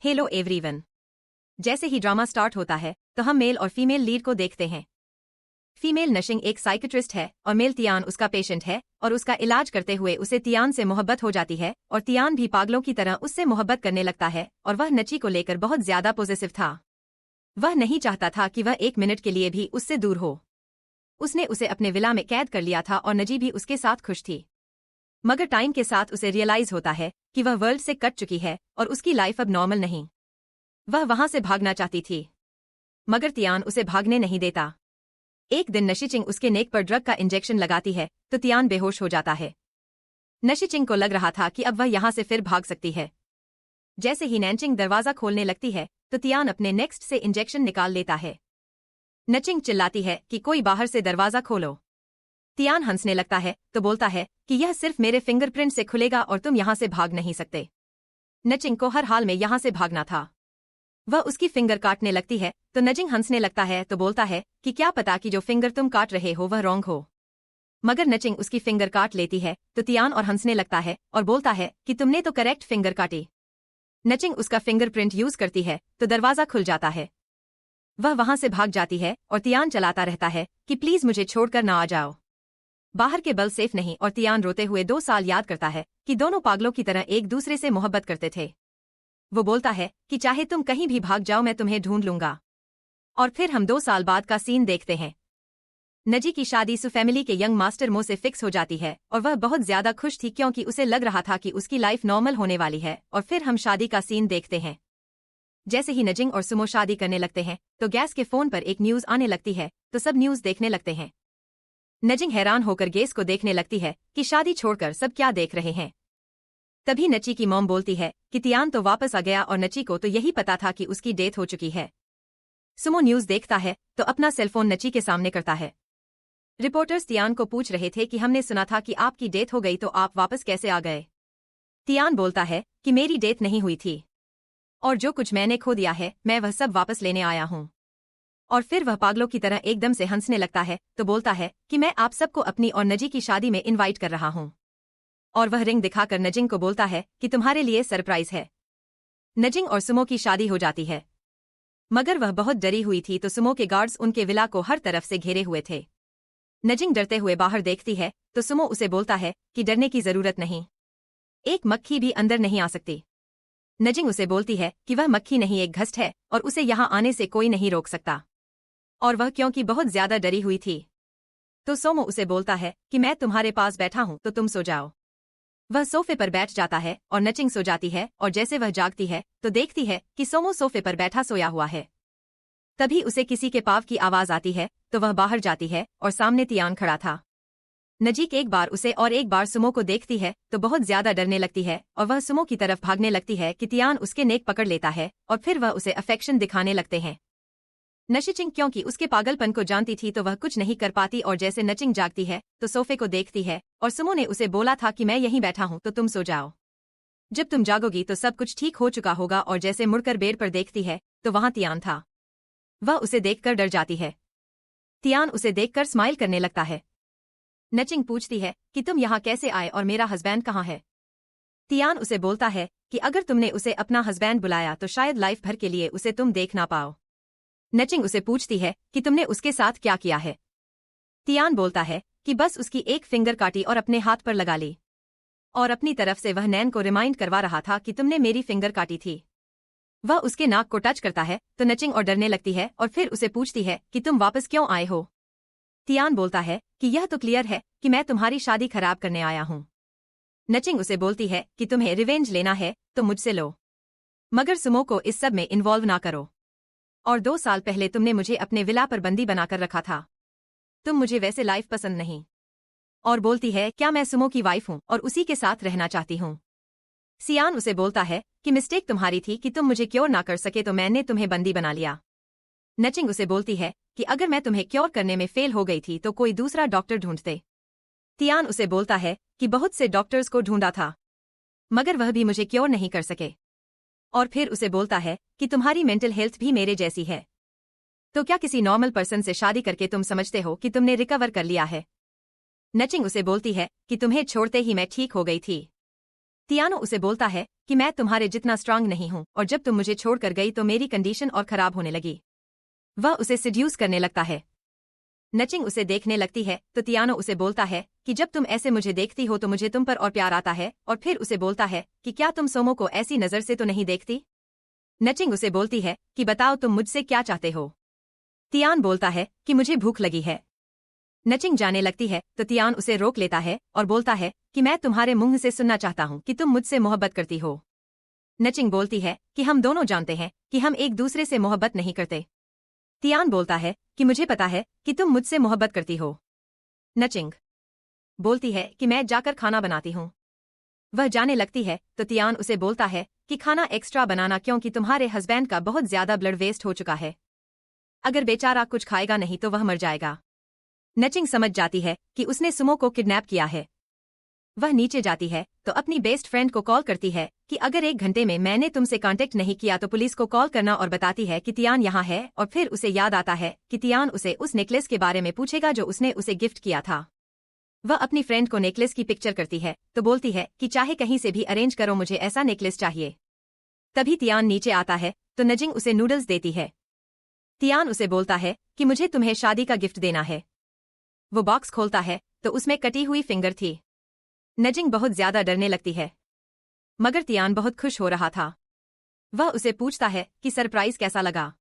Hello everyone. जैसे ही drama start होता है तो हम मेल और फीमेल लीड को देखते हैं। फीमेल नशिंग एक साइकियाट्रिस्ट है और मेल तियान उसका पेशेंट है और उसका इलाज करते हुए उसे तियान से मोहब्बत हो जाती है और तियान भी पागलों की तरह उससे मोहब्बत करने लगता है और वह नची को लेकर बहुत ज्यादा पॉजिटिव था। वह नहीं चाहता था कि वह 1 मिनट के लिए भी उससे दूर हो। उसने उसे अपने विला में कैद कर लिया था और नजी भी उसके साथ खुश थी। मगर टाइम के साथ उसे रियलाइज होता है कि वह वर्ल्ड से कट चुकी है और उसकी लाइफ अब नॉर्मल नहीं। वह वहां से भागना चाहती थी मगर तियान उसे भागने नहीं देता। एक दिन नशिचिंग उसके नेक पर ड्रग का इंजेक्शन लगाती है तो तियान बेहोश हो जाता है। नशिचिंग को लग रहा था कि अब वह यहां से फिर भाग सकती है। जैसे ही नैनचिंग दरवाजा खोलने लगती है तो तियान अपने नेक्स्ट से इंजेक्शन निकाल लेता है। नचिंग चिल्लाती है कि कोई बाहर से दरवाजा खोलो। तियान हंसने लगता है तो बोलता है कि यह सिर्फ मेरे फिंगरप्रिंट से खुलेगा और तुम यहां से भाग नहीं सकते। नचिंग को हर हाल में यहां से भागना था। वह उसकी फिंगर काटने लगती है तो नजिंग हंसने लगता है तो बोलता है कि क्या पता कि जो फिंगर तुम काट रहे हो वह रॉन्ग हो। मगर नचिंग उसकी फिंगर काट लेती है तो तियान और हंसने लगता है और बोलता है कि तुमने तो करेक्ट फिंगर काटी। नचिंग उसका फिंगरप्रिंट यूज करती है तो दरवाजा खुल जाता है। वह वहां से भाग जाती है और तियान चलाता रहता है कि प्लीज मुझे छोड़कर ना आ जाओ। बाहर के बल सेफ नहीं और तियान रोते हुए 2 साल याद करता है कि दोनों पागलों की तरह एक दूसरे से मोहब्बत करते थे। वो बोलता है कि चाहे तुम कहीं भी भाग जाओ मैं तुम्हें ढूंढ लूंगा। और फिर हम 2 साल बाद का सीन देखते हैं। नजी की शादी सु फैमिली के यंग मास्टर मो से फिक्स हो जाती है और वह बहुत ज्यादा खुश थी क्योंकि उसे लग रहा था कि उसकी लाइफ नॉर्मल होने वाली है। और फिर हम शादी का सीन देखते हैं। जैसे ही नजिंग और सुमो शादी करने लगते हैं तो गैस के फोन पर एक न्यूज आने लगती है तो सब न्यूज देखने लगते हैं। नजिंग हैरान होकर गैस को देखने लगती है कि शादी छोड़कर सब क्या देख रहे हैं। तभी नची की मॉम बोलती है कि तियान तो वापस आ गया और नची को तो यही पता था कि उसकी डेथ हो चुकी है। सुमो न्यूज देखता है तो अपना सेलफोन नची के सामने करता है। रिपोर्टर्स तियान को पूछ रहे थे कि हमने सुना था कि आपकी डेथ हो गई तो आप वापस कैसे आ गए। तियान बोलता है कि मेरी डेथ नहीं हुई थी और जो कुछ मैंने खो दिया है मैं वह सब वापस लेने आया हूं। और फिर वह पागलों की तरह एकदम से हंसने लगता है तो बोलता है कि मैं आप सबको अपनी और नजी की शादी में इनवाइट कर रहा हूं। और वह रिंग दिखाकर नजिंग को बोलता है कि तुम्हारे लिए सरप्राइज है। नजिंग और सुमो की शादी हो जाती है मगर वह बहुत डरी हुई थी तो सुमो के गार्ड्स उनके विला को हर तरफ से घेरे हुए थे। नजिंग डरते हुए बाहर देखती है तो सुमो उसे बोलता है कि डरने की जरूरत नहीं, एक मक्खी भी अंदर नहीं आ सकती। नजिंग उसे बोलती है कि वह मक्खी नहीं एक घस्ट है और उसे यहां आने से कोई नहीं रोक सकता। और वह क्योंकि बहुत ज्यादा डरी हुई थी तो सोमो उसे बोलता है कि मैं तुम्हारे पास बैठा हूं तो तुम सो जाओ। वह सोफे पर बैठ जाता है और नचिंग सो जाती है और जैसे वह जागती है तो देखती है कि सोमो सोफे पर बैठा सोया हुआ है। तभी उसे किसी के पाव की आवाज आती है तो वह बाहर जाती है और सामने तियान खड़ा था। नजीक एक बार उसे और एक बार सुमो को देखती है तो बहुत ज्यादा डरने लगती है और वह सुमो की तरफ भागने लगती है कि तियान उसके नेक पकड़ लेता है और फिर वह उसे अफेक्शन दिखाने लगते हैं। नशिचिंग क्योंकि उसके पागलपन को जानती थी तो वह कुछ नहीं कर पाती और जैसे नचिंग जागती है तो सोफे को देखती है और सुमो ने उसे बोला था कि मैं यहीं बैठा हूं तो तुम सो जाओ, जब तुम जागोगी तो सब कुछ ठीक हो चुका होगा। और जैसे मुड़कर बेड पर देखती है तो वहां तियान था। वह उसे देखकर डर जाती है। तियान उसे देखकर स्माइल करने लगता है। नचिंग पूछती है कि तुम यहाँ कैसे आए और मेरा हस्बैंड कहाँ है। तियान उसे बोलता है कि अगर तुमने उसे अपना हस्बैंड बुलाया तो शायद लाइफ भर के लिए उसे तुम देख ना पाओ। नचिंग उसे पूछती है कि तुमने उसके साथ क्या किया है। तियान बोलता है कि बस उसकी एक फिंगर काटी और अपने हाथ पर लगा ली। और अपनी तरफ से वह नैन को रिमाइंड करवा रहा था कि तुमने मेरी फिंगर काटी थी। वह उसके नाक को टच करता है तो नचिंग और डरने लगती है और फिर उसे पूछती है कि तुम वापस क्यों आए हो। तियान बोलता है कि यह तो क्लियर है कि मैं तुम्हारी शादी खराब करने आया हूं। नचिंग उसे बोलती है कि तुम्हें रिवेंज लेना है तो मुझसे लो, मगर सुमो को इस सब में इन्वॉल्व ना करो। और 2 साल पहले तुमने मुझे अपने विला पर बंदी बनाकर रखा था। तुम मुझे वैसे लाइफ पसंद नहीं। और बोलती है क्या मैं सुमो की वाइफ हूं और उसी के साथ रहना चाहती हूं। सियान उसे बोलता है कि मिस्टेक तुम्हारी थी कि तुम मुझे क्योर ना कर सके तो मैंने तुम्हें बंदी बना लिया। नचिंग उसे बोलती है कि अगर मैं तुम्हें क्योर करने में फेल हो गई थी तो कोई दूसरा डॉक्टर ढूंढते। तियान उसे बोलता है कि बहुत से डॉक्टर्स को ढूंढा था मगर वह भी मुझे क्योर नहीं कर सके। और फिर उसे बोलता है कि तुम्हारी मेंटल हेल्थ भी मेरे जैसी है, तो क्या किसी नॉर्मल पर्सन से शादी करके तुम समझते हो कि तुमने रिकवर कर लिया है। नचिंग उसे बोलती है कि तुम्हें छोड़ते ही मैं ठीक हो गई थी। तियानो उसे बोलता है कि मैं तुम्हारे जितना स्ट्रांग नहीं हूं और जब तुम मुझे छोड़कर गई तो मेरी कंडीशन और खराब होने लगी। वह उसे सिड्यूस करने लगता है। नचिंग उसे देखने लगती है तो तियानो उसे बोलता है कि जब तुम ऐसे मुझे देखती हो तो मुझे तुम पर और प्यार आता है, और फिर उसे बोलता है कि क्या तुम सोमो को ऐसी नजर से तो नहीं देखती। नचिंग उसे बोलती है कि बताओ तुम मुझसे क्या चाहते हो। तियान बोलता है कि मुझे भूख लगी है। नचिंग जाने लगती है तो तियान उसे रोक लेता है और बोलता है कि मैं तुम्हारे मुंह से सुनना चाहता हूं कि तुम मुझसे मोहब्बत करती हो। नचिंग बोलती है कि हम दोनों जानते हैं कि हम एक दूसरे से मोहब्बत नहीं करते। तियान बोलता है कि मुझे पता है कि तुम मुझसे मोहब्बत करती हो। नचिंग बोलती है कि मैं जाकर खाना बनाती हूँ। वह जाने लगती है तो तियान उसे बोलता है कि खाना एक्स्ट्रा बनाना क्योंकि तुम्हारे हस्बैंड का बहुत ज्यादा ब्लड वेस्ट हो चुका है। अगर बेचारा कुछ खाएगा नहीं तो वह मर जाएगा। नचिंग समझ जाती है कि उसने सुमो को किडनैप किया है। वह नीचे जाती है तो अपनी बेस्ट फ्रेंड को कॉल करती है कि अगर 1 घंटे में मैंने तुमसे कांटेक्ट नहीं किया तो पुलिस को कॉल करना, और बताती है कि तियान यहाँ है। और फिर उसे याद आता है कि तियान उसे उस नेकलेस के बारे में पूछेगा जो उसने उसे गिफ्ट किया था। वह अपनी फ्रेंड को नेकलेस की पिक्चर करती है तो बोलती है कि चाहे कहीं से भी अरेंज करो, मुझे ऐसा नेकलेस चाहिए। तभी तियान नीचे आता है तो नजिंग उसे नूडल्स देती है। तियान उसे बोलता है कि मुझे तुम्हें शादी का गिफ्ट देना है। वो बॉक्स खोलता है तो उसमें कटी हुई फिंगर थी। नजिंग बहुत ज्यादा डरने लगती है, मगर तियान बहुत खुश हो रहा था। वह उसे पूछता है कि सरप्राइज कैसा लगा,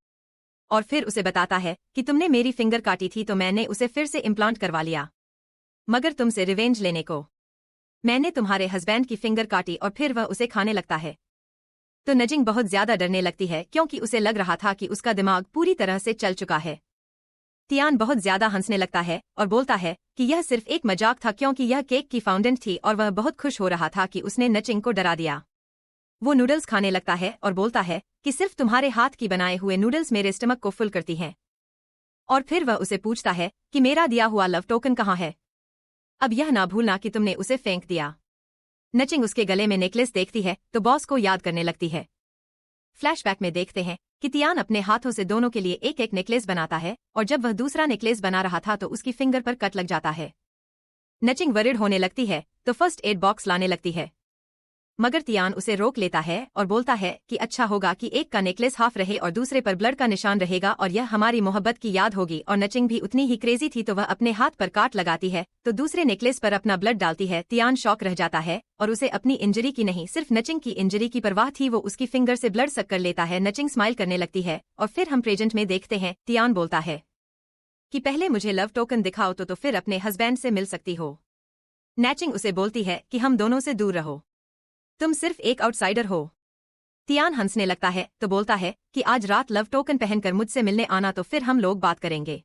और फिर उसे बताता है कि तुमने मेरी फिंगर काटी थी तो मैंने उसे फिर से इम्प्लांट करवा लिया, मगर तुमसे रिवेंज लेने को मैंने तुम्हारे हस्बैंड की फिंगर काटी। और फिर वह उसे खाने लगता है। तो नजिंग बहुत ज्यादा डरने लगती है क्योंकि उसे लग रहा था कि उसका दिमाग पूरी तरह से चल चुका है। तियान बहुत ज्यादा हंसने लगता है और बोलता है कि यह सिर्फ एक मजाक था क्योंकि यह केक की फाउंटेन थी, और वह बहुत खुश हो रहा था कि उसने नचिंग को डरा दिया। वो नूडल्स खाने लगता है और बोलता है कि सिर्फ तुम्हारे हाथ की बनाए हुए नूडल्स मेरे स्टमक को फुल करती हैं। और फिर वह उसे पूछता है कि मेरा दिया हुआ लव टोकन कहाँ है, अब यह ना भूलना कि तुमने उसे फेंक दिया। नचिंग उसके गले में नेकलेस देखती है तो बॉस को याद करने लगती है। फ्लैशबैक में देखते हैं कि तियान अपने हाथों से दोनों के लिए एक एक नेकलेस बनाता है, और जब वह दूसरा नेकलेस बना रहा था तो उसकी फिंगर पर कट लग जाता है। नचिंग वरिड होने लगती है तो फर्स्ट एड बॉक्स लाने लगती है, मगर तियान उसे रोक लेता है और बोलता है कि अच्छा होगा कि एक का नेकलेस हाफ रहे और दूसरे पर ब्लड का निशान रहेगा और यह हमारी मोहब्बत की याद होगी। और नचिंग भी उतनी ही क्रेजी थी तो वह अपने हाथ पर काट लगाती है तो दूसरे नेकलेस पर अपना ब्लड डालती है। तियान शॉक रह जाता है और उसे अपनी इंजरी की नहीं सिर्फ नचिंग की इंजरी की परवाह थी। वो उसकी फिंगर से ब्लड सक कर लेता है। नचिंग स्माइल करने लगती है और फिर हम प्रेजेंट में देखते हैं तियान बोलता है कि पहले मुझे लव टोकन दिखाओ तो फिर अपने हस्बैंड से मिल सकती हो। नचिंग उसे बोलती है कि हम दोनों से दूर रहो, तुम सिर्फ एक आउटसाइडर हो। तियान हंसने लगता है तो बोलता है कि आज रात लव टोकन पहनकर मुझसे मिलने आना तो फिर हम लोग बात करेंगे।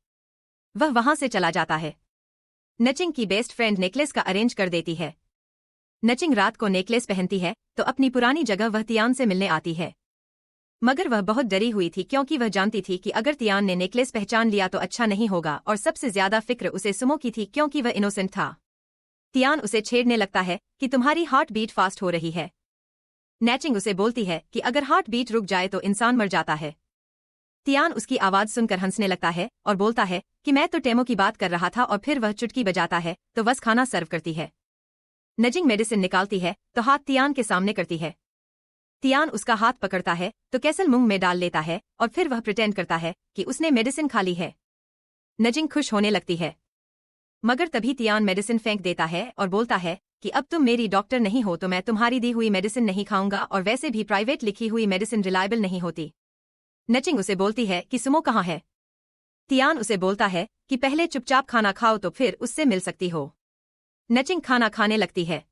वह वहां से चला जाता है। नचिंग की बेस्ट फ्रेंड नेकलेस का अरेंज कर देती है। नचिंग रात को नेकलेस पहनती है तो अपनी पुरानी जगह वह तियान से मिलने आती है, मगर वह बहुत डरी हुई थी क्योंकि वह जानती थी कि अगर तियान ने नेकलेस पहचान लिया तो अच्छा नहीं होगा, और सबसे ज्यादा फिक्र उसे सुमो की थी क्योंकि वह इनोसेंट था। तियान उसे छेड़ने लगता है कि तुम्हारी हार्ट बीट फास्ट हो रही है। नचिंग उसे बोलती है कि अगर हार्ट बीट रुक जाए तो इंसान मर जाता है। तियान उसकी आवाज सुनकर हंसने लगता है और बोलता है कि मैं तो टेमो की बात कर रहा था, और फिर वह चुटकी बजाता है तो बस खाना सर्व करती है। नचिंग मेडिसिन निकालती है तो हाथ तियान के सामने करती है। तियान उसका हाथ पकड़ता है तो कैसल मुंह में डाल लेता है और फिर वह प्रिटेंड करता है कि उसने मेडिसिन खा ली है। नचिंग खुश होने लगती है, मगर तभी तियान मेडिसिन फेंक देता है और बोलता है कि अब तुम मेरी डॉक्टर नहीं हो तो मैं तुम्हारी दी हुई मेडिसिन नहीं खाऊंगा, और वैसे भी प्राइवेट लिखी हुई मेडिसिन रिलायबल नहीं होती। नचिंग उसे बोलती है कि सुमो कहाँ है। तियान उसे बोलता है कि पहले चुपचाप खाना खाओ तो फिर उससे मिल सकती हो। नचिंग खाना खाने लगती है।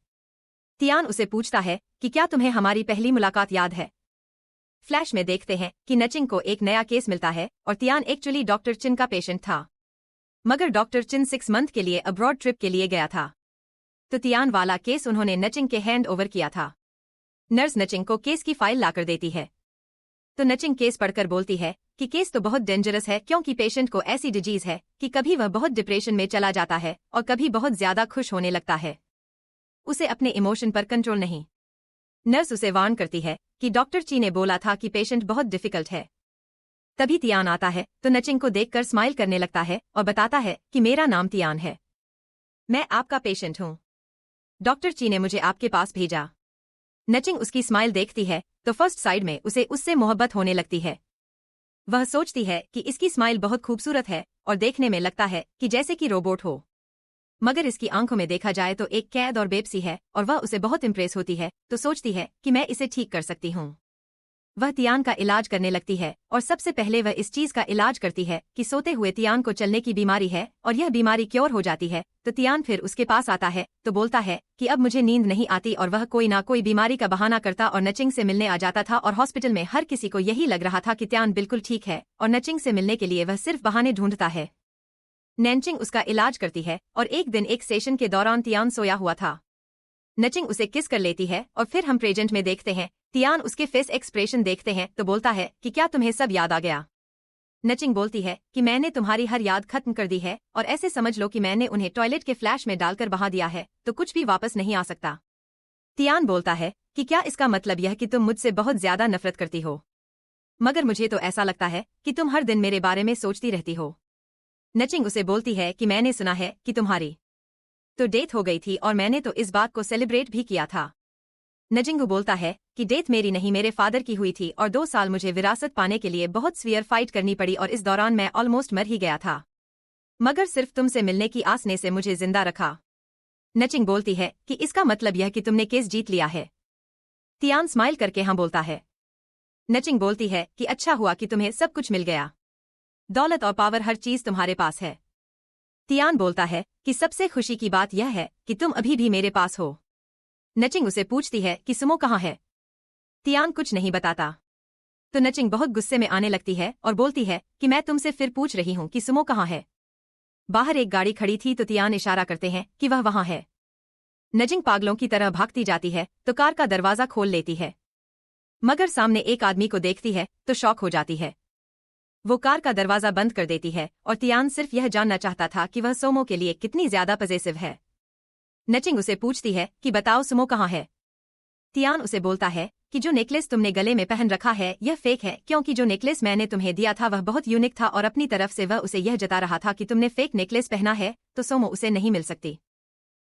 तियान उसे पूछता है कि क्या तुम्हें हमारी पहली मुलाकात याद है। फ्लैश में देखते हैं कि नचिंग को एक नया केस मिलता है और तियान एक्चुअली डॉक्टर चिन का पेशेंट था, मगर डॉक्टर चिन 6 मंथ के लिए अब्रॉड ट्रिप के लिए गया था। तो तियान वाला केस उन्होंने नचिंग के हैंड ओवर किया था। नर्स नचिंग को केस की फाइल लाकर देती है तो नचिंग केस पढ़कर बोलती है कि केस तो बहुत डेंजरस है क्योंकि पेशेंट को ऐसी डिजीज है कि कभी वह बहुत डिप्रेशन में चला जाता है और कभी बहुत ज्यादा खुश होने लगता है। उसे अपने इमोशन पर कंट्रोल नहीं। नर्स उसे वार्न करती है कि डॉक्टर ची ने बोला था कि पेशेंट बहुत डिफिकल्ट है। तभी तियान आता है तो नचिंग को देखकर स्माइल करने लगता है और बताता है कि मेरा नाम तियान है, मैं आपका पेशेंट हूँ, डॉक्टर ची ने मुझे आपके पास भेजा। नचिंग उसकी स्माइल देखती है तो फर्स्ट साइड में उसे उससे मोहब्बत होने लगती है। वह सोचती है कि इसकी स्माइल बहुत खूबसूरत है और देखने में लगता है कि जैसे कि रोबोट हो। मगर इसकी आंखों में देखा जाए तो एक कैद और बेबसी है और वह उसे बहुत इम्प्रेस होती है तो सोचती है कि मैं इसे ठीक कर सकती हूँ। वह तियान का इलाज करने लगती है और सबसे पहले वह इस चीज का इलाज करती है कि सोते हुए तियान को चलने की बीमारी है और यह बीमारी क्योर हो जाती है। तो तियान फिर उसके पास आता है तो बोलता है कि अब मुझे नींद नहीं आती और वह कोई ना कोई बीमारी का बहाना करता और नचिंग से मिलने आ जाता था और हॉस्पिटल में हर किसी को यही लग रहा था कि तियान बिल्कुल ठीक है और नचिंग से मिलने के लिए वह सिर्फ बहाने ढूंढता है। नैनचिंग उसका इलाज करती है और एक दिन एक सेशन के दौरान तियान सोया हुआ था। नचिंग उसे किस कर लेती है और फिर हम प्रेजेंट में देखते हैं तियान उसके फेस एक्सप्रेशन देखते हैं तो बोलता है कि क्या तुम्हें सब याद आ गया। नचिंग बोलती है कि मैंने तुम्हारी हर याद खत्म कर दी है और ऐसे समझ लो कि मैंने उन्हें टॉयलेट के फ्लैश में डालकर बहा दिया है तो कुछ भी वापस नहीं आ सकता। तियान बोलता है कि क्या इसका मतलब यह कि तुम मुझसे बहुत ज्यादा नफरत करती हो? मगर मुझे तो ऐसा लगता है कि तुम हर दिन मेरे बारे में सोचती रहती हो। नचिंग उसे बोलती है कि मैंने सुना है कि तुम्हारी तो डेथ हो गई थी और मैंने तो इस बात को सेलिब्रेट भी किया था। नचिंग बोलता है कि डेथ मेरी नहीं मेरे फादर की हुई थी और 2 साल मुझे विरासत पाने के लिए बहुत स्वीयर फाइट करनी पड़ी और इस दौरान मैं ऑलमोस्ट मर ही गया था, मगर सिर्फ तुमसे मिलने की आस ने से मुझे जिंदा रखा। नचिंग बोलती है कि इसका मतलब यह कि तुमने केस जीत लिया है। तियान स्माइल करके हाँ बोलता है। नचिंग बोलती है कि अच्छा हुआ कि तुम्हें सब कुछ मिल गया, दौलत और पावर हर चीज तुम्हारे पास है। तियान बोलता है कि सबसे खुशी की बात यह है कि तुम अभी भी मेरे पास हो। नचिंग उसे पूछती है कि सुमो कहाँ है। तियान कुछ नहीं बताता तो नचिंग बहुत गुस्से में आने लगती है और बोलती है कि मैं तुमसे फिर पूछ रही हूँ कि सुमो कहाँ है। बाहर एक गाड़ी खड़ी थी तो तियान इशारा करते हैं कि वह वहाँ है। नचिंग पागलों की तरह भागती जाती है तो कार का दरवाजा खोल लेती है, मगर सामने एक आदमी को देखती है तो शॉक हो जाती है। वो कार का दरवाजा बंद कर देती है और तियान सिर्फ यह जानना चाहता था कि वह सोमो के लिए कितनी ज्यादा पजेसिव है। नचिंग उसे पूछती है कि बताओ सुमो कहाँ है। तियान उसे बोलता है कि जो नेकलेस तुमने गले में पहन रखा है यह फेक है, क्योंकि जो नेकलेस मैंने तुम्हें दिया था वह बहुत यूनिक था और अपनी तरफ से वह उसे यह जता रहा था कि तुमने फेक नेकलेस पहना है तो सोमो उसे नहीं मिल सकती।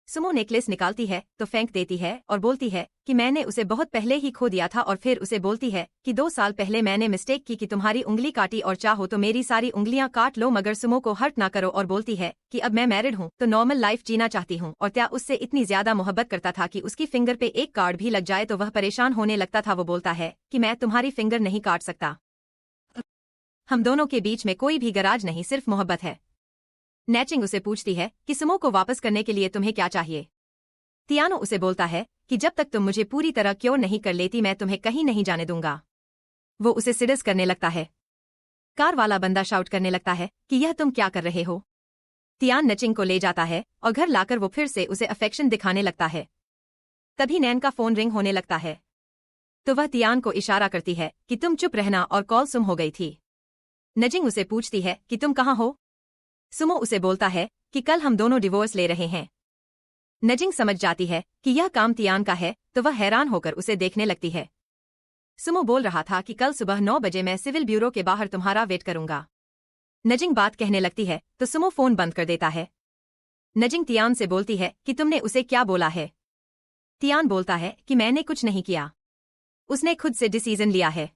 सुमो नेकलेस निकालती है तो फेंक देती है और बोलती है कि मैंने उसे बहुत पहले ही खो दिया था और फिर उसे बोलती है कि 2 साल पहले मैंने मिस्टेक की कि तुम्हारी उंगली काटी और चाहो तो मेरी सारी उंगलियां काट लो, मगर सुमो को हर्ट ना करो और बोलती है कि अब मैं मैरिड हूँ तो नॉर्मल लाइफ जीना चाहती हूँ और त्या उससे इतनी ज्यादा मोहब्बत करता था कि उसकी फिंगर पे एक कार्ड भी लग जाए तो वह परेशान होने लगता था। वो बोलता है कि मैं तुम्हारी फिंगर नहीं काट सकता, हम दोनों के बीच में कोई भी गराज नहीं, सिर्फ मोहब्बत है। नैचिंग उसे पूछती है कि सुमो को वापस करने के लिए तुम्हें क्या चाहिए। तियानो उसे बोलता है कि जब तक तुम मुझे पूरी तरह क्योर नहीं कर लेती मैं तुम्हें कहीं नहीं जाने दूंगा। वो उसे सिडस करने लगता है। कार वाला बंदा शाउट करने लगता है कि यह तुम क्या कर रहे हो। तियान नचिंग को ले जाता है और घर लाकर वो फिर से उसे अफेक्शन दिखाने लगता है। तभी नैन का फोन रिंग होने लगता है तो वह तियान को इशारा करती है कि तुम चुप रहना और कॉल सुम हो गई थी। नचिंग उसे पूछती है कि तुम कहाँ हो। सुमो उसे बोलता है कि कल हम दोनों डिवोर्स ले रहे हैं। नचिंग समझ जाती है कि यह काम तियान का है तो वह हैरान होकर उसे देखने लगती है। सुमो बोल रहा था कि कल सुबह 9 बजे मैं सिविल ब्यूरो के बाहर तुम्हारा वेट करूंगा। नचिंग बात कहने लगती है तो सुमो फोन बंद कर देता है। नचिंग तियान से बोलती है कि तुमने उसे क्या बोला है। तियान बोलता है कि मैंने कुछ नहीं किया, उसने खुद से डिसीजन लिया है।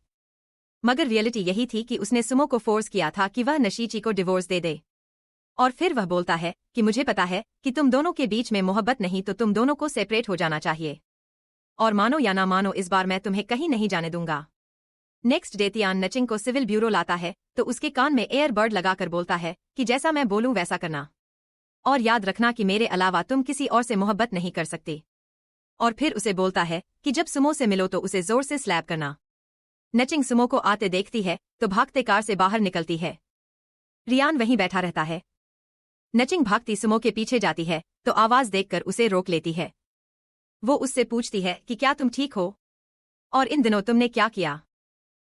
मगर रियलिटी यही थी कि उसने सुमो को फोर्स किया था कि वह नशीची को डिवोर्स दे दे। और फिर वह बोलता है कि मुझे पता है कि तुम दोनों के बीच में मोहब्बत नहीं तो तुम दोनों को सेपरेट हो जाना चाहिए, और मानो या ना मानो इस बार मैं तुम्हें कहीं नहीं जाने दूंगा। नेक्स्ट डे तियान नचिंग को सिविल ब्यूरो लाता है तो उसके कान में एयरबर्ड लगाकर बोलता है कि जैसा मैं बोलूं वैसा करना, और याद रखना कि मेरे अलावा तुम किसी और से मोहब्बत नहीं कर सकती। और फिर उसे बोलता है कि जब सुमो से मिलो तो उसे जोर से स्लैप करना। नचिंग सुमो को आते देखती है तो भागते कार से बाहर निकलती है। रियान वहीं बैठा रहता है। नचिंग भागती सुमो के पीछे जाती है तो आवाज देखकर उसे रोक लेती है। वो उससे पूछती है कि क्या तुम ठीक हो और इन दिनों तुमने क्या किया।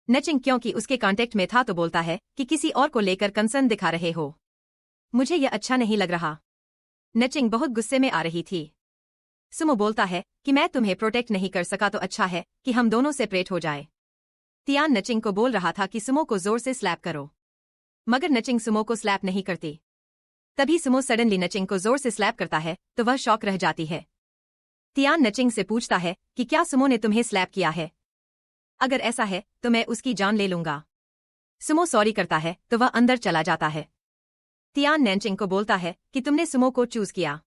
नचिंग क्योंकि उसके कांटेक्ट में था तो बोलता है कि किसी और को लेकर कंसर्न दिखा रहे हो, मुझे यह अच्छा नहीं लग रहा। नचिंग बहुत गुस्से में आ रही थी। सुमो बोलता है कि मैं तुम्हें प्रोटेक्ट नहीं कर सका तो अच्छा है कि हम दोनों सेपरेट हो जाए। तियान नचिंग को बोल रहा था कि सुमो को जोर से स्लैप करो, मगर नचिंग सुमो को स्लैप नहीं करती। तभी सुमो सडनली नचिंग को जोर से स्लैप करता है तो वह शॉक रह जाती है। तियान नचिंग से पूछता है कि क्या सुमो ने तुम्हें स्लैप किया है। अगर ऐसा है तो मैं उसकी जान ले लूंगा। सुमो सॉरी करता है तो वह अंदर चला जाता है। तियान नैनचिंग को बोलता है कि तुमने सुमो को चूज किया,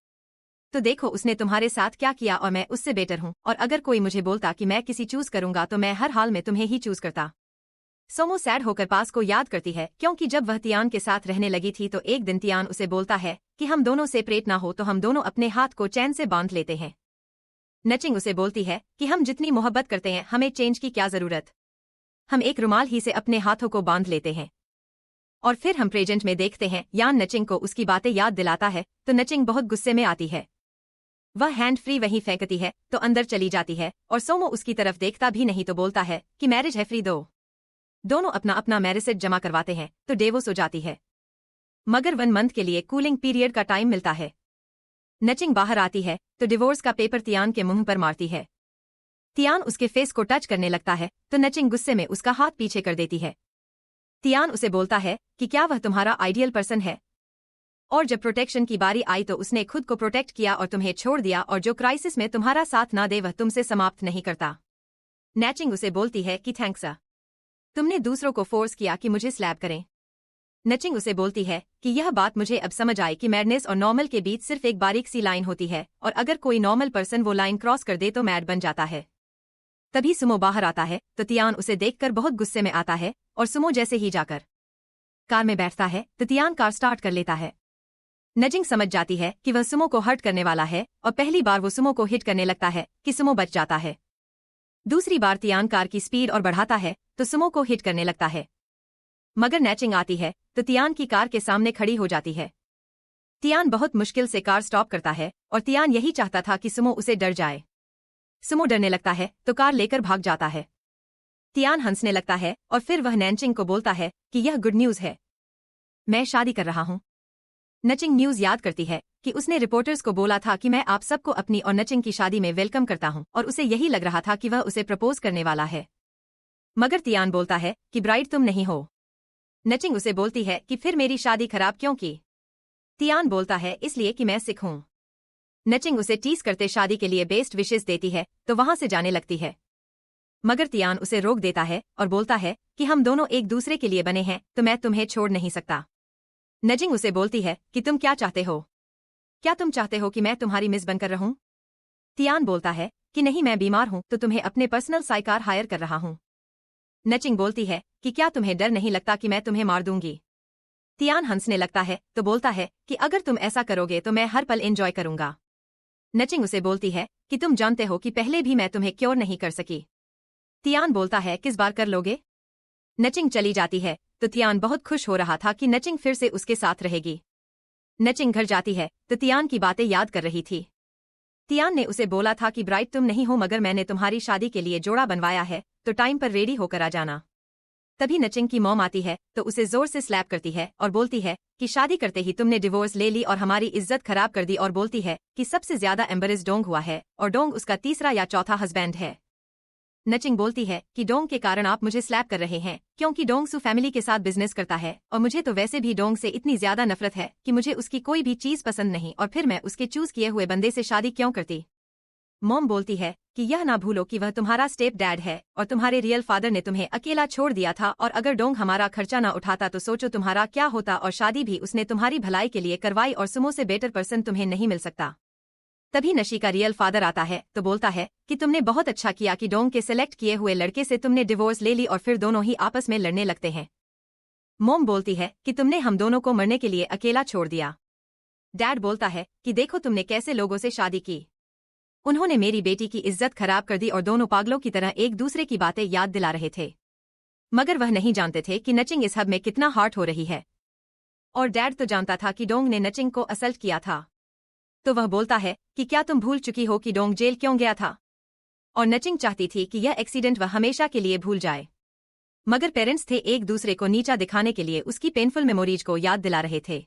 तो देखो उसने तुम्हारे साथ क्या किया और मैं उससे बेटर हूं, और अगर कोई मुझे बोलता कि मैं किसी चूज करूंगा तो मैं हर हाल में तुम्हें ही चूज करता। सोमो सैड होकर पास को याद करती है क्योंकि जब वह तियान के साथ रहने लगी थी तो एक दिन तियान उसे बोलता है कि हम दोनों सेपरेट ना हो तो हम दोनों अपने हाथ को चैन से बांध लेते हैं। नचिंग उसे बोलती है कि हम जितनी मोहब्बत करते हैं हमें चेंज की क्या जरूरत, हम एक रुमाल ही से अपने हाथों को बांध लेते हैं। और फिर हम प्रेजेंट में देखते हैं यान नचिंग को उसकी बातें याद दिलाता है तो नचिंग बहुत गुस्से में आती है। वह हैंड फ्री वहीं फेंकती है तो अंदर चली जाती है और सोमो उसकी तरफ देखता भी नहीं तो बोलता है कि मैरिज है फ्री दो। दोनों अपना अपना मैरिज जमा करवाते हैं तो डिवोर्स हो जाती है, मगर 1 मंथ के लिए कूलिंग पीरियड का टाइम मिलता है। नचिंग बाहर आती है तो डिवोर्स का पेपर तियान के मुंह पर मारती है। तियान उसके फेस को टच करने लगता है तो नचिंग गुस्से में उसका हाथ पीछे कर देती है। तियान उसे बोलता है कि क्या वह तुम्हारा आइडियल पर्सन है, और जब प्रोटेक्शन की बारी आई तो उसने खुद को प्रोटेक्ट किया और तुम्हें छोड़ दिया, और जो क्राइसिस में तुम्हारा साथ ना दे वह तुमसे समाप्त नहीं करता। नचिंग उसे बोलती है कि थैंक्स, तुमने दूसरों को फोर्स किया कि मुझे स्लैप करें। नचिंग उसे बोलती है कि यह बात मुझे अब समझ आई कि मैडनेस और नॉर्मल के बीच सिर्फ एक बारीक सी लाइन होती है, और अगर कोई नॉर्मल पर्सन वो लाइन क्रॉस कर दे तो मैड बन जाता है। तभी सुमो बाहर आता है तो तियान उसे देखकर बहुत गुस्से में आता है और सुमो जैसे ही जाकर कार में बैठता है तो तियान कार स्टार्ट कर लेता है। नचिंग समझ जाती है कि वह सुमो को हर्ट करने वाला है और पहली बार वो सुमो को हिट करने लगता है कि सुमो बच जाता है। दूसरी बार तियान कार की स्पीड और बढ़ाता है तो सुमो को हिट करने लगता है, मगर नचिंग आती है तो तियान की कार के सामने खड़ी हो जाती है। तियान बहुत मुश्किल से कार स्टॉप करता है और तियान यही चाहता था कि सुमो उसे डर जाए। सुमो डरने लगता है तो कार लेकर भाग जाता है। तियान हंसने लगता है और फिर वह नैनचिंग को बोलता है कि यह गुड न्यूज़ है, मैं शादी कर रहा हूँ। नचिंग न्यूज़ याद करती है कि उसने रिपोर्टर्स को बोला था कि मैं आप सबको अपनी और नचिंग की शादी में वेलकम करता हूँ, और उसे यही लग रहा था कि वह उसे प्रपोज करने वाला है, मगर तियान बोलता है कि ब्राइड तुम नहीं हो। नचिंग उसे बोलती है कि फिर मेरी शादी खराब क्यों की। तियान बोलता है इसलिए कि मैं सिख हूँ। नचिंग उसे टीस करते शादी के लिए बेस्ट विशेस देती है तो वहां से जाने लगती है, मगर तियान उसे रोक देता है और बोलता है कि हम दोनों एक दूसरे के लिए बने हैं तो मैं तुम्हें छोड़ नहीं सकता। नचिंग उसे बोलती है कि तुम क्या चाहते हो, क्या तुम चाहते हो कि मैं तुम्हारी मिस बनकर रहूं। तियान बोलता है कि नहीं, मैं बीमार हूं तो तुम्हें अपने पर्सनल साइकार हायर कर रहा हूं। नचिंग बोलती है कि क्या तुम्हें डर नहीं लगता कि मैं तुम्हें मार दूंगी। तियान हंसने लगता है तो बोलता है कि अगर तुम ऐसा करोगे तो मैं हर पल एंजॉय करूंगा। नचिंग उसे बोलती है कि तुम जानते हो कि पहले भी मैं तुम्हें क्योर नहीं कर सकी। तियान बोलता है किस बार कर लोगे। नचिंग चली जाती है तो तियान बहुत खुश हो रहा था कि नचिंग फिर से उसके साथ रहेगी। नचिंग घर जाती है तो तियान की बातें याद कर रही थी। तियान ने उसे बोला था कि ब्राइड तुम नहीं हो, मगर मैंने तुम्हारी शादी के लिए जोड़ा बनवाया है तो टाइम पर रेडी होकर आ जाना। तभी नचिंग की मॉम आती है तो उसे जोर से स्लैप करती है और बोलती है कि शादी करते ही तुमने डिवोर्स ले ली और हमारी इज्जत खराब कर दी, और बोलती है कि सबसे ज्यादा एम्बरेस डोंग हुआ है और डोंग उसका तीसरा या चौथा हस्बैंड है। नचिंग बोलती है कि डोंग के कारण आप मुझे स्लैप कर रहे हैं क्योंकि डोंग सु फैमिली के साथ बिजनेस करता है, और मुझे तो वैसे भी डोंग से इतनी ज्यादा नफरत है कि मुझे उसकी कोई भी चीज पसंद नहीं, और फिर मैं उसके चूज किए हुए बंदे से शादी क्यों करती। मॉम बोलती है कि यह ना भूलो कि वह तुम्हारा स्टेप डैड है और तुम्हारे रियल फादर ने तुम्हें अकेला छोड़ दिया था, और अगर डोंग हमारा खर्चा ना उठाता तो सोचो तुम्हारा क्या होता, और शादी भी उसने तुम्हारी भलाई के लिए करवाई और सुमो से बेटर पर्सन तुम्हें नहीं मिल सकता। तभी नशी का रियल फादर आता है तो बोलता है कि तुमने बहुत अच्छा किया कि डोंग के सिलेक्ट किए हुए लड़के से तुमने डिवोर्स ले ली, और फिर दोनों ही आपस में लड़ने लगते हैं। मॉम बोलती है कि तुमने हम दोनों को मरने के लिए अकेला छोड़ दिया। डैड बोलता है कि देखो तुमने कैसे लोगों से शादी की, उन्होंने मेरी बेटी की इज्जत खराब कर दी, और दोनों पागलों की तरह एक दूसरे की बातें याद दिला रहे थे, मगर वह नहीं जानते थे कि नचिंग इस हब में कितना हर्ट हो रही है। और डैड तो जानता था कि डोंग ने नचिंग को असल्ट किया था, तो वह बोलता है कि क्या तुम भूल चुकी हो कि डोंग जेल क्यों गया था। और नचिंग चाहती थी कि यह एक्सीडेंट वह हमेशा के लिए भूल जाए, मगर पेरेंट्स थे एक दूसरे को नीचा दिखाने के लिए उसकी पेनफुल मेमोरीज को याद दिला रहे थे।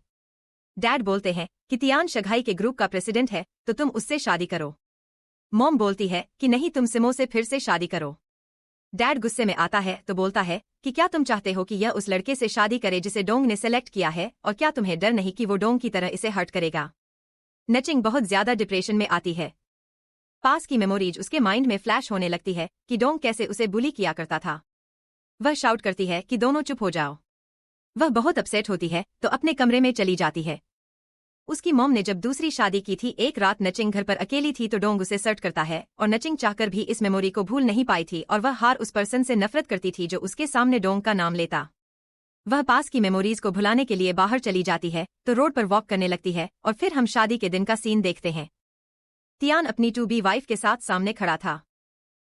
डैड बोलते हैं कि तियान शंघाई के ग्रुप का प्रेसिडेंट है तो तुम उससे शादी करो। मॉम बोलती है कि नहीं, तुम सिमो से फिर से शादी करो। डैड गुस्से में आता है तो बोलता है कि क्या तुम चाहते हो कि यह उस लड़के से शादी करे जिसे डोंग ने सेलेक्ट किया है, और क्या तुम्हें डर नहीं कि वो डोंग की तरह इसे हर्ट करेगा। नचिंग बहुत ज्यादा डिप्रेशन में आती है। पास की मेमोरीज उसके माइंड में फ्लैश होने लगती है कि डोंग कैसे उसे बुली किया करता था। वह शाउट करती है कि दोनों चुप हो जाओ। वह बहुत अपसेट होती है तो अपने कमरे में चली जाती है। उसकी मॉम ने जब दूसरी शादी की थी, एक रात नचिंग घर पर अकेली थी तो डोंग उसे सर्ट करता है और नचिंग चाहकर भी इस मेमोरी को भूल नहीं पाई थी और वह हार उस पर्सन से नफरत करती थी जो उसके सामने डोंग का नाम लेता। वह पास की मेमोरीज को भुलाने के लिए बाहर चली जाती है तो रोड पर वॉक करने लगती है और फिर हम शादी के दिन का सीन देखते हैं। तियान अपनी टू बी वाइफ के साथ सामने खड़ा था।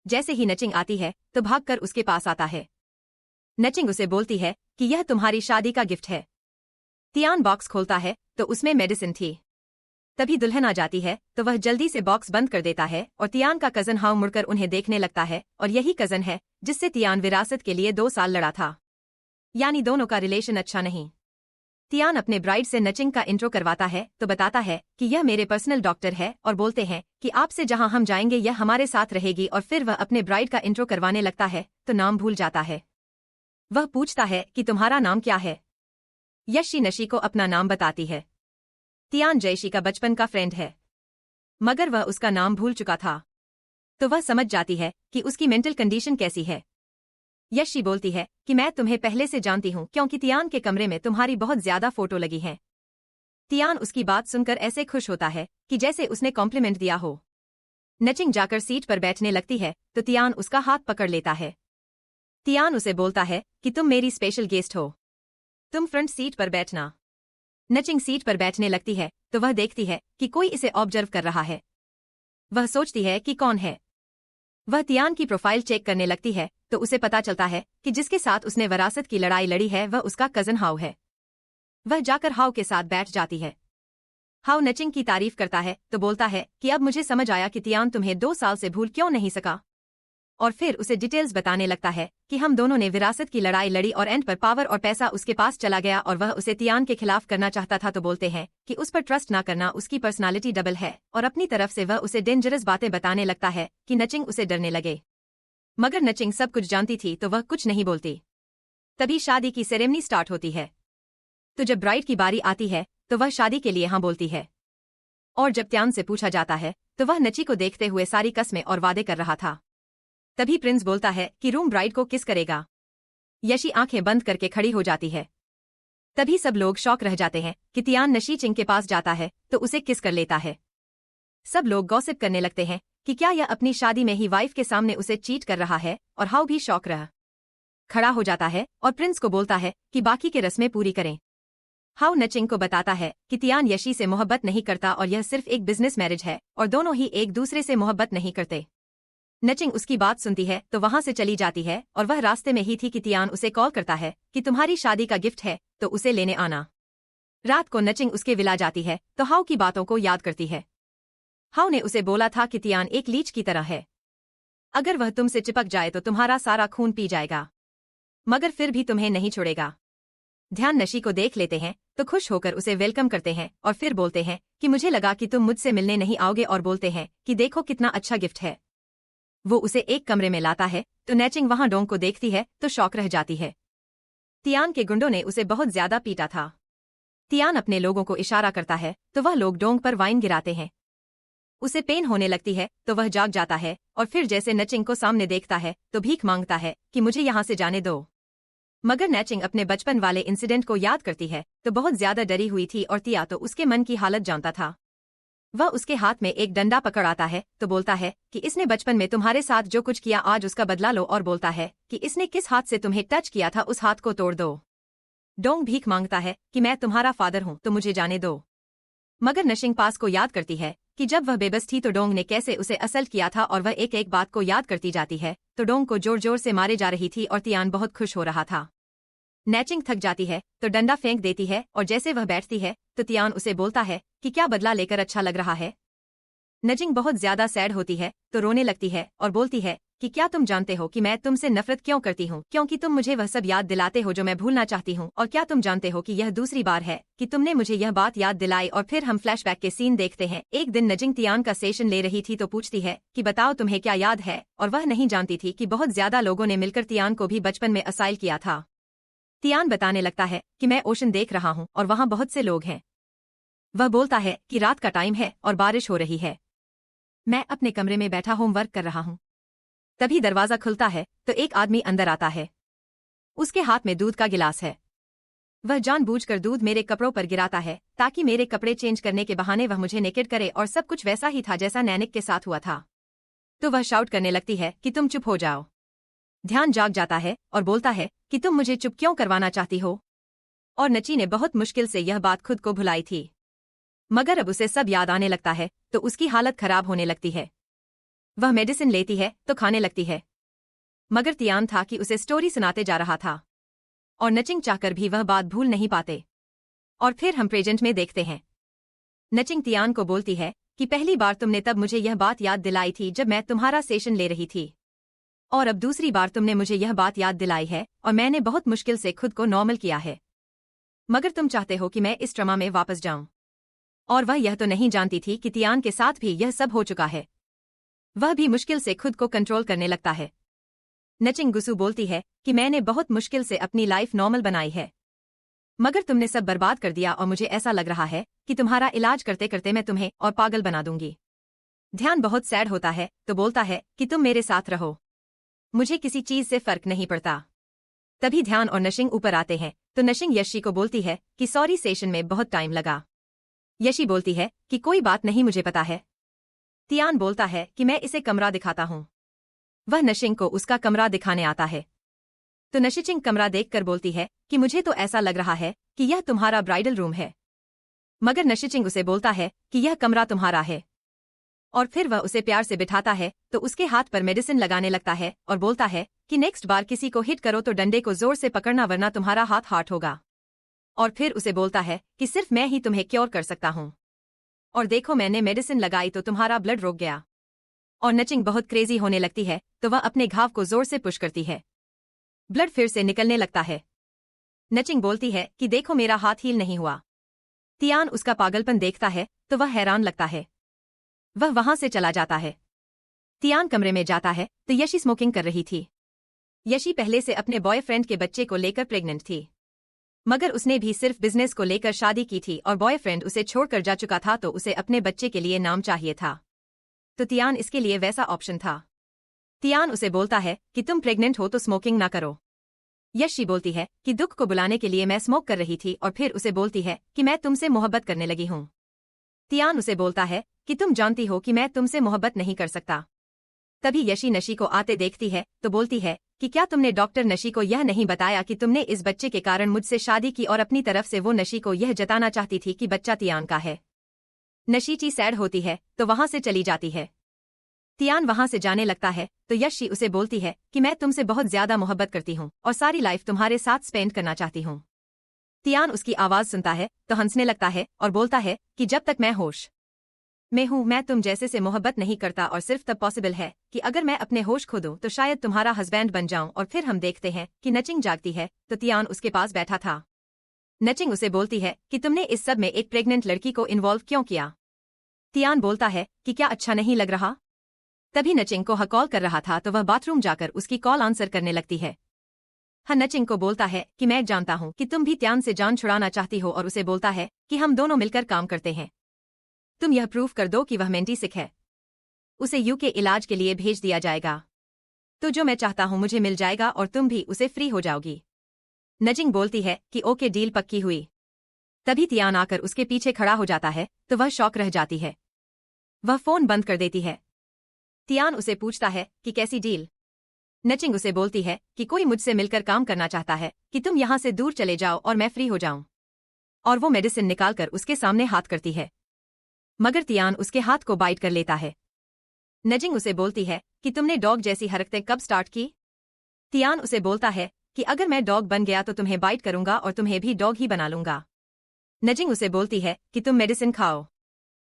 जैसे ही नचिंग आती है तो भागकर उसके पास आता है। नचिंग उसे बोलती है कि यह तुम्हारी शादी का गिफ्ट है। तियान बॉक्स खोलता है तो उसमें मेडिसिन थी। तभी दुल्हन आ जाती है तो वह जल्दी से बॉक्स बंद कर देता है और तियान का कजन हाउ मुड़कर उन्हें देखने लगता है और यही कजन है जिससे तियान विरासत के लिए 2 साल लड़ा था। यानी दोनों का रिलेशन अच्छा नहीं। तियान अपने ब्राइड से नचिंग का इंट्रो करवाता है तो बताता है कि यह मेरे पर्सनल डॉक्टर है और बोलते हैं कि आपसे जहां हम जाएंगे यह हमारे साथ रहेगी और फिर वह अपने ब्राइड का इंट्रो करवाने लगता है तो नाम भूल जाता है। वह पूछता है कि तुम्हारा नाम क्या है। यशी नशी को अपना नाम बताती है। तियान जयशी का बचपन का फ्रेंड है मगर वह उसका नाम भूल चुका था तो वह समझ जाती है कि उसकी मेंटल कंडीशन कैसी है। यशी बोलती है कि मैं तुम्हें पहले से जानती हूं क्योंकि तियान के कमरे में तुम्हारी बहुत ज्यादा फोटो लगी हैं। तियान उसकी बात सुनकर ऐसे खुश होता है कि जैसे उसने कॉम्प्लीमेंट दिया हो। नचिंग जाकर सीट पर बैठने लगती है तो तियान उसका हाथ पकड़ लेता है। तियान उसे बोलता है कि तुम मेरी स्पेशल गेस्ट हो, तुम फ्रंट सीट पर बैठना। नचिंग सीट पर बैठने लगती है तो वह देखती है कि कोई इसे ऑब्जर्व कर रहा है। वह सोचती है कि कौन है। वह तियान की प्रोफाइल चेक करने लगती है तो उसे पता चलता है कि जिसके साथ उसने विरासत की लड़ाई लड़ी है वह उसका कजन हाउ है। वह जाकर हाउ के साथ बैठ जाती है। हाउ नचिंग की तारीफ करता है तो बोलता है कि अब मुझे समझ आया कि तियान तुम्हें 2 साल से भूल क्यों नहीं सका। और फिर उसे डिटेल्स बताने लगता है कि हम दोनों ने विरासत की लड़ाई लड़ी और एंड पर पावर और पैसा उसके पास चला गया और वह उसे तियान के खिलाफ करना चाहता था तो बोलते हैं कि उस पर ट्रस्ट ना करना, उसकी पर्सनालिटी डबल है और अपनी तरफ से वह उसे डेंजरस बातें बताने लगता है कि नचिंग उसे डरने लगे। मगर नचिंग सब कुछ जानती थी तो वह कुछ नहीं बोलती। तभी शादी की सेरेमनी स्टार्ट होती है तो जब ब्राइड की बारी आती है तो वह शादी के लिए हाँ बोलती है और जब तियान से पूछा जाता है तो वह नची को देखते हुए सारी कस्में और वादे कर रहा था। तभी प्रिंस बोलता है कि रूम ब्राइड को किस करेगा। यशी आंखें बंद करके खड़ी हो जाती है। तभी सब लोग शॉक रह जाते हैं कि तियान नशी चिंग के पास जाता है तो उसे किस कर लेता है। सब लोग गॉसिप करने लगते हैं कि क्या यह अपनी शादी में ही वाइफ के सामने उसे चीट कर रहा है और हाउ भी शॉक रहा खड़ा हो जाता है और प्रिंस को बोलता है कि बाकी के रस्में पूरी करें। हाउ नचिंग को बताता है कि तियान यशी से मोहब्बत नहीं करता और यह सिर्फ एक बिजनेस मैरिज है और दोनों ही एक दूसरे से मोहब्बत नहीं करते। नचिंग उसकी बात सुनती है तो वहां से चली जाती है और वह रास्ते में ही थी कि तियान उसे कॉल करता है कि तुम्हारी शादी का गिफ्ट है तो उसे लेने आना। रात को नचिंग उसके विला जाती है तो हाउ की बातों को याद करती है। हाउ ने उसे बोला था कि तियान एक लीच की तरह है, अगर वह तुमसे चिपक जाए तो तुम्हारा सारा खून पी जाएगा मगर फिर भी तुम्हें नहीं छोड़ेगा। ध्यान नशी को देख लेते हैं तो खुश होकर उसे वेलकम करते हैं और फिर बोलते हैं कि मुझे लगा कि तुम मुझसे मिलने नहीं आओगे और बोलते हैं कि देखो कितना अच्छा गिफ्ट है। वो उसे एक कमरे में लाता है तो नचिंग वहां डोंग को देखती है तो शॉक रह जाती है। तियान के गुंडों ने उसे बहुत ज्यादा पीटा था। तियान अपने लोगों को इशारा करता है तो वह लोग डोंग पर वाइन गिराते हैं। उसे पेन होने लगती है तो वह जाग जाता है और फिर जैसे नचिंग को सामने देखता है तो भीख मांगता है कि मुझे यहाँ से जाने दो। मगर नचिंग अपने बचपन वाले इंसिडेंट को याद करती है तो बहुत ज्यादा डरी हुई थी और तिया तो उसके मन की हालत जानता था। वह उसके हाथ में एक डंडा पकड़ आता है तो बोलता है कि इसने बचपन में तुम्हारे साथ जो कुछ किया आज उसका बदला लो और बोलता है कि इसने किस हाथ से तुम्हें टच किया था उस हाथ को तोड़ दो। डोंग भीख मांगता है कि मैं तुम्हारा फादर हूं तो मुझे जाने दो। मगर नशिंग पास को याद करती है कि जब वह बेबस थी तो डोंग ने कैसे उसे असल्ट किया था और वह एक एक बात को याद करती जाती है तो डोंग को जोर जोर से मारे जा रही थी और तियान बहुत खुश हो रहा था। नचिंग थक जाती है तो डंडा फेंक देती है और जैसे वह बैठती है तो तियान उसे बोलता है कि क्या बदला लेकर अच्छा लग रहा है। नचिंग बहुत ज्यादा सैड होती है तो रोने लगती है और बोलती है कि क्या तुम जानते हो कि मैं तुमसे नफरत क्यों करती हूँ, क्योंकि तुम मुझे वह सब याद दिलाते हो जो मैं भूलना चाहती हूँ। और क्या तुम जानते हो कि यह दूसरी बार है कि तुमने मुझे यह बात याद दिलाई। और फिर हम फ्लैशबैक के सीन देखते हैं। एक दिन नचिंग तियान का सेशन ले रही थी तो पूछती है कि बताओ तुम्हें क्या याद है, और वह नहीं जानती थी कि बहुत ज्यादा लोगों ने मिलकर तियान को भी बचपन में असाइल किया था। तियान बताने लगता है कि मैं ओशन देख रहा हूँ और वहाँ बहुत से लोग हैं। वह बोलता है कि रात का टाइम है और बारिश हो रही है। मैं अपने कमरे में बैठा होमवर्क कर रहा हूँ। तभी दरवाजा खुलता है तो एक आदमी अंदर आता है। उसके हाथ में दूध का गिलास है। वह जानबूझकर दूध मेरे कपड़ों पर गिराता है ताकि मेरे कपड़े चेंज करने के बहाने वह मुझे नेकेड करे, और सब कुछ वैसा ही था जैसा नैनिक के साथ हुआ था। तो वह शाउट करने लगती है कि तुम चुप हो जाओ। ध्यान जाग जाता है और बोलता है कि तुम मुझे चुप क्यों करवाना चाहती हो। और नची ने बहुत मुश्किल से यह बात खुद को भुलाई थी, मगर अब उसे सब याद आने लगता है तो उसकी हालत खराब होने लगती है। वह मेडिसिन लेती है तो खाने लगती है, मगर तियान था कि उसे स्टोरी सुनाते जा रहा था और नचिंग चाहकर भी वह बात भूल नहीं पाते। और फिर हम प्रेजेंट में देखते हैं। नचिंग तियान को बोलती है कि पहली बार तुमने तब मुझे यह बात याद दिलाई थी जब मैं तुम्हारा सेशन ले रही थी, और अब दूसरी बार तुमने मुझे यह बात याद दिलाई है और मैंने बहुत मुश्किल से खुद को नॉर्मल किया है, मगर तुम चाहते हो कि मैं इस ट्रमा में वापस जाऊं। और वह यह तो नहीं जानती थी कि तियान के साथ भी यह सब हो चुका है। वह भी मुश्किल से खुद को कंट्रोल करने लगता है। नचिंग गुस्सू बोलती है कि मैंने बहुत मुश्किल से अपनी लाइफ नॉर्मल बनाई है, मगर तुमने सब बर्बाद कर दिया और मुझे ऐसा लग रहा है कि तुम्हारा इलाज करते करते मैं तुम्हें और पागल बना दूंगी। ध्यान बहुत सैड होता है तो बोलता है कि तुम मेरे साथ रहो, मुझे किसी चीज से फर्क नहीं पड़ता। तभी ध्यान और नशिंग ऊपर आते हैं तो नशिंग यशी को बोलती है कि सॉरी, सेशन में बहुत टाइम लगा। यशी बोलती है कि कोई बात नहीं, मुझे पता है। तियान बोलता है कि मैं इसे कमरा दिखाता हूँ। वह नशिंग को उसका कमरा दिखाने आता है तो नशिचिंग कमरा देखकर बोलती है कि मुझे तो ऐसा लग रहा है कि यह तुम्हारा ब्राइडल रूम है, मगर नशिचिंग उसे बोलता है कि यह कमरा तुम्हारा है। और फिर वह उसे प्यार से बिठाता है तो उसके हाथ पर मेडिसिन लगाने लगता है और बोलता है कि नेक्स्ट बार किसी को हिट करो तो डंडे को जोर से पकड़ना, वरना तुम्हारा हाथ हार्ट होगा। और फिर उसे बोलता है कि सिर्फ मैं ही तुम्हें क्योर कर सकता हूँ, और देखो मैंने मेडिसिन लगाई तो तुम्हारा ब्लड रुक गया। और नचिंग बहुत क्रेजी होने लगती है तो वह अपने घाव को जोर से पुश करती है। ब्लड फिर से निकलने लगता है। नचिंग बोलती है कि देखो मेरा हाथ हील नहीं हुआ। तियान उसका पागलपन देखता है तो वह हैरान लगता है। वह वहां से चला जाता है। तियान कमरे में जाता है तो यशी स्मोकिंग कर रही थी। यशी पहले से अपने बॉयफ्रेंड के बच्चे को लेकर प्रेग्नेंट थी, मगर उसने भी सिर्फ बिजनेस को लेकर शादी की थी और बॉयफ्रेंड उसे छोड़कर जा चुका था तो उसे अपने बच्चे के लिए नाम चाहिए था। तो तियान इसके लिए वैसा ऑप्शन था। तियान उसे बोलता है कि तुम प्रेग्नेंट हो तो स्मोकिंग ना करो। यशी बोलती है कि दुख को बुलाने के लिए मैं स्मोक कर रही थी, और फिर उसे बोलती है कि मैं तुमसे मोहब्बत करने लगी हूँ। तियान उसे बोलता है कि तुम जानती हो कि मैं तुमसे मोहब्बत नहीं कर सकता। तभी यशी नशी को आते देखती है तो बोलती है कि क्या तुमने डॉक्टर नशी को यह नहीं बताया कि तुमने इस बच्चे के कारण मुझसे शादी की, और अपनी तरफ से वो नशी को यह जताना चाहती थी कि बच्चा तियान का है। नशीची सैड होती है तो वहां से चली जाती है। तियान वहां से जाने लगता है तो यशी उसे बोलती है कि मैं तुमसे बहुत ज्यादा मोहब्बत करती हूँ और सारी लाइफ तुम्हारे साथ स्पेंड करना चाहती हूँ। तियान उसकी आवाज सुनता है तो हंसने लगता है और बोलता है कि जब तक मैं होश में हूँ मैं तुम जैसे से मोहब्बत नहीं करता, और सिर्फ तब पॉसिबल है कि अगर मैं अपने होश खो दूं तो शायद तुम्हारा हस्बैंड बन जाऊं। और फिर हम देखते हैं कि नचिंग जागती है तो तियान उसके पास बैठा था। नचिंग उसे बोलती है कि तुमने इस सब में एक प्रेग्नेंट लड़की को इन्वॉल्व क्यों किया। तियान बोलता है कि क्या अच्छा नहीं लग रहा। तभी नचिंग को कॉल कर रहा था तो वह बाथरूम जाकर उसकी कॉल आंसर करने लगती है। नचिंग को बोलता है कि मैं जानता हूँ कि तुम भी त्यान से जान छुड़ाना चाहती हो, और उसे बोलता है कि हम दोनों मिलकर काम करते हैं। तुम यह प्रूफ कर दो कि वह मेंटी सिक है, उसे यूके इलाज के लिए भेज दिया जाएगा, तो जो मैं चाहता हूँ मुझे मिल जाएगा और तुम भी उसे फ्री हो जाओगी। नचिंग बोलती है कि ओके, डील पक्की हुई। तभी तियान आकर उसके पीछे खड़ा हो जाता है तो वह शॉक रह जाती है। वह फोन बंद कर देती है। तियान उसे पूछता है कि कैसी डील। नचिंग उसे बोलती है कि कोई मुझसे मिलकर काम करना चाहता है कि तुम यहाँ से दूर चले जाओ और मैं फ्री हो जाऊं। और वो मेडिसिन निकालकर उसके सामने हाथ करती है, मगर तियान उसके हाथ को बाइट कर लेता है। नचिंग उसे बोलती है कि तुमने डॉग जैसी हरकतें कब स्टार्ट की। तियान उसे बोलता है कि अगर मैं डॉग बन गया तो तुम्हें बाइट करूंगा और तुम्हें भी डॉग ही बना लूंगा। नचिंग उसे बोलती है कि तुम मेडिसिन खाओ।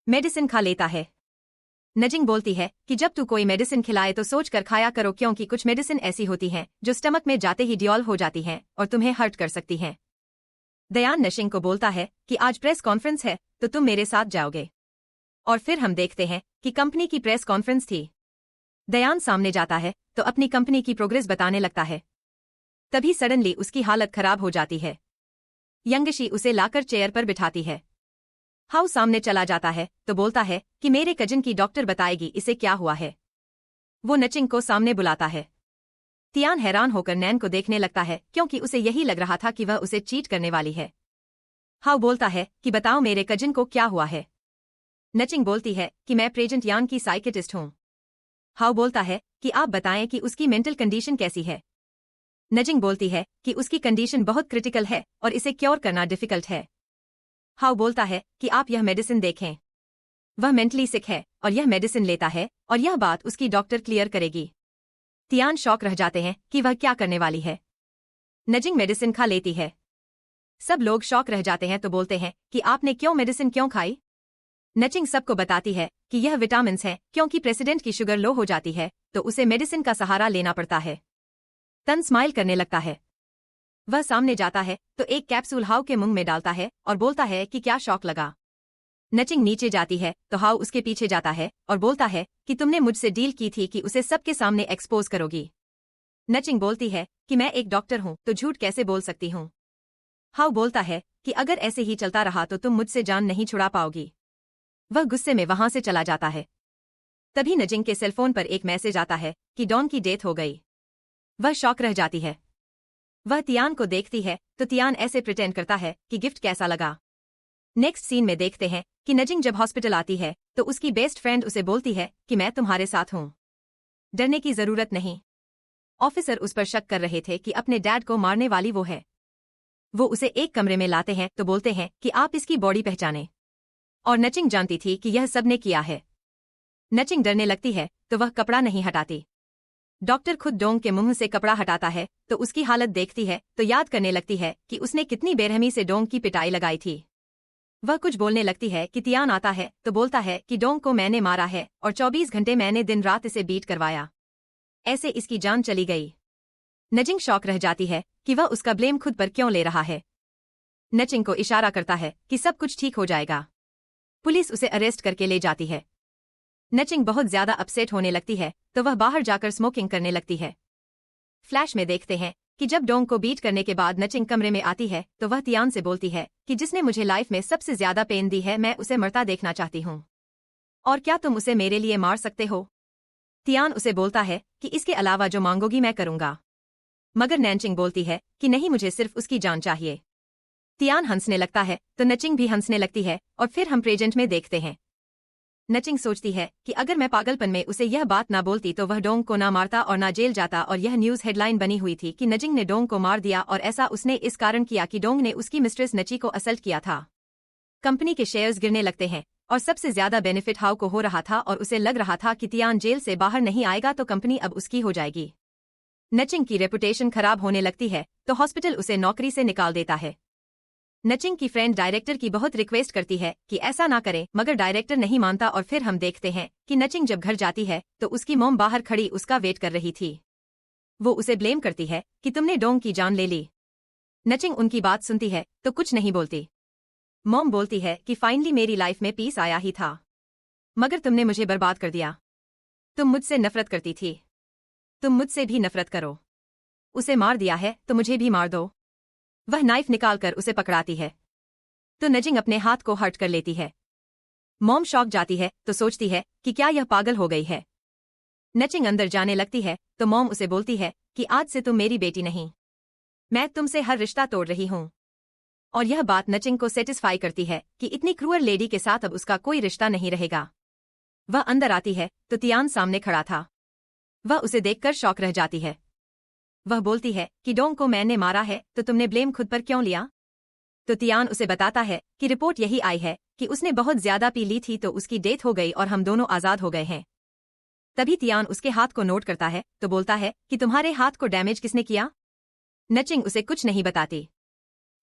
मेडिसिन खा लेता है। नचिंग बोलती है कि जब तू कोई मेडिसिन खिलाए तो सोच कर खाया करो, क्योंकि कुछ मेडिसिन ऐसी होती हैं जो स्टमक में जाते ही डियॉल्व हो जाती हैं और तुम्हें हर्ट कर सकती हैं। दयान नशिंग को बोलता है कि आज प्रेस कॉन्फ्रेंस है तो तुम मेरे साथ जाओगे। और फिर हम देखते हैं कि कंपनी की प्रेस कॉन्फ्रेंस थी। दयान सामने जाता है तो अपनी कंपनी की प्रोग्रेस बताने लगता है। तभी सडनली उसकी हालत खराब हो जाती है। यंगशी उसे लाकर चेयर पर बिठाती है। हाउ सामने चला जाता है तो बोलता है कि मेरे कजिन की डॉक्टर बताएगी इसे क्या हुआ है। वो नचिंग को सामने बुलाता है। तियान हैरान होकर नैन को देखने लगता है क्योंकि उसे यही लग रहा था कि वह उसे चीट करने वाली है। हाउ बोलता है कि बताओ मेरे कजिन को क्या हुआ है। नचिंग बोलती है कि मैं प्रेजेंट यान की साइकियाट्रिस्ट हूँ। हाउ बोलता है कि आप बताएं कि उसकी मेंटल कंडीशन कैसी है। नचिंग बोलती है कि उसकी कंडीशन बहुत क्रिटिकल है और इसे क्योर करना डिफिकल्ट है। हाउ बोलता है कि आप यह मेडिसिन देखें। वह मेंटली सिक है और यह मेडिसिन लेता है और यह बात उसकी डॉक्टर क्लियर करेगी। तियान शॉक रह जाते हैं कि वह क्या करने वाली है। नचिंग मेडिसिन खा लेती है। सब लोग शॉक रह जाते हैं तो बोलते हैं कि आपने क्यों मेडिसिन क्यों खाई। नचिंग सबको बताती है कि यह विटामिन्स हैं क्योंकि प्रेसिडेंट की शुगर लो हो जाती है तो उसे मेडिसिन का सहारा लेना पड़ता है। तन स्माइल करने लगता है। वह सामने जाता है तो एक कैप्सूल हाउ के मुंह में डालता है और बोलता है कि क्या शौक लगा। नचिंग नीचे जाती है तो हाउ उसके पीछे जाता है और बोलता है कि तुमने मुझसे डील की थी कि उसे सबके सामने एक्सपोज करोगी। नचिंग बोलती है कि मैं एक डॉक्टर हूँ तो झूठ कैसे बोल सकती हूँ। हाउ बोलता है कि अगर ऐसे ही चलता रहा तो तुम मुझसे जान नहीं छुड़ा पाओगी। वह गुस्से में वहां से चला जाता है। तभी नचिंग के सेलफोन पर एक मैसेज आता है कि डॉन की डेथ हो गई। वह शॉक रह जाती है। वह तियान को देखती है तो तियान ऐसे प्रिटेंड करता है कि गिफ्ट कैसा लगा। नेक्स्ट सीन में देखते हैं कि नचिंग जब हॉस्पिटल आती है तो उसकी बेस्ट फ्रेंड उसे बोलती है कि मैं तुम्हारे साथ हूँ, डरने की जरूरत नहीं। ऑफिसर उस पर शक कर रहे थे कि अपने डैड को मारने वाली वो है। वो उसे एक कमरे में लाते हैं तो बोलते हैं कि आप इसकी बॉडी पहचाने। और नचिंग जानती थी कि यह सबने किया है। नचिंग डरने लगती है तो वह कपड़ा नहीं हटाती। डॉक्टर खुद डोंग के मुंह से कपड़ा हटाता है तो उसकी हालत देखती है तो याद करने लगती है कि उसने कितनी बेरहमी से डोंग की पिटाई लगाई थी। वह कुछ बोलने लगती है कि तियान आता है तो बोलता है कि डोंग को मैंने मारा है और 24 घंटे मैंने दिन रात इसे बीट करवाया, ऐसे इसकी जान चली गई। नचिंग शॉक रह जाती है कि वह उसका ब्लेम खुद पर क्यों ले रहा है। नचिंग को इशारा करता है कि सब कुछ ठीक हो जाएगा। पुलिस उसे अरेस्ट करके ले जाती है। नचिंग बहुत ज्यादा अपसेट होने लगती है तो वह बाहर जाकर स्मोकिंग करने लगती है। फ्लैश में देखते हैं कि जब डोंग को बीट करने के बाद नचिंग कमरे में आती है तो वह तियान से बोलती है कि जिसने मुझे लाइफ में सबसे ज्यादा पेन दी है मैं उसे मरता देखना चाहती हूँ, और क्या तुम उसे मेरे लिए मार सकते हो। तियान उसे बोलता है कि इसके अलावा जो मांगोगी मैं करूंगा, मगर नैनचिंग बोलती है कि नहीं, मुझे सिर्फ उसकी जान चाहिए। तियान हंसने लगता है तो नचिंग भी हंसने लगती है और फिर हम प्रेजेंट में देखते हैं। नचिंग सोचती है कि अगर मैं पागलपन में उसे यह बात ना बोलती तो वह डोंग को ना मारता और ना जेल जाता, और यह न्यूज़ हेडलाइन बनी हुई थी कि नचिंग ने डोंग को मार दिया, और ऐसा उसने इस कारण किया कि डोंग ने उसकी मिस्ट्रेस नची को असल्ट किया था। कंपनी के शेयर्स गिरने लगते हैं और सबसे ज्यादा बेनिफिट हाउ को हो रहा था और उसे लग रहा था कि तियान जेल से बाहर नहीं आएगा तो कंपनी अब उसकी हो जाएगी। नचिंग की रेपुटेशन खराब होने लगती है तो हॉस्पिटल उसे नौकरी से निकाल देता है। नचिंग की फ्रेंड डायरेक्टर की बहुत रिक्वेस्ट करती है कि ऐसा ना करें, मगर डायरेक्टर नहीं मानता और फिर हम देखते हैं कि नचिंग जब घर जाती है तो उसकी मॉम बाहर खड़ी उसका वेट कर रही थी। वो उसे ब्लेम करती है कि तुमने डोंग की जान ले ली। नचिंग उनकी बात सुनती है तो कुछ नहीं बोलती। मॉम बोलती है कि फाइनली मेरी लाइफ में पीस आया ही था, मगर तुमने मुझे बर्बाद कर दिया। तुम मुझसे नफरत करती थी, तुम मुझसे भी नफरत करो। उसे मार दिया है तो मुझे भी मार दो। वह नाइफ निकालकर उसे पकड़ाती है तो नचिंग अपने हाथ को हर्ट कर लेती है। मॉम शॉक जाती है तो सोचती है कि क्या यह पागल हो गई है। नचिंग अंदर जाने लगती है तो मॉम उसे बोलती है कि आज से तुम मेरी बेटी नहीं, मैं तुमसे हर रिश्ता तोड़ रही हूँ। और यह बात नचिंग को सेटिस्फाई करती है कि इतनी क्रूअल लेडी के साथ अब उसका कोई रिश्ता नहीं रहेगा। वह अंदर आती है तो तियान सामने खड़ा था। वह उसे देखकर शॉक रह जाती है। वह बोलती है कि डोंग को मैंने मारा है तो तुमने ब्लेम खुद पर क्यों लिया। तो तियान उसे बताता है कि रिपोर्ट यही आई है कि उसने बहुत ज्यादा पी ली थी तो उसकी डेथ हो गई और हम दोनों आजाद हो गए हैं। तभी तियान उसके हाथ को नोट करता है तो बोलता है कि तुम्हारे हाथ को डैमेज किसने किया। नचिंग उसे कुछ नहीं बताती,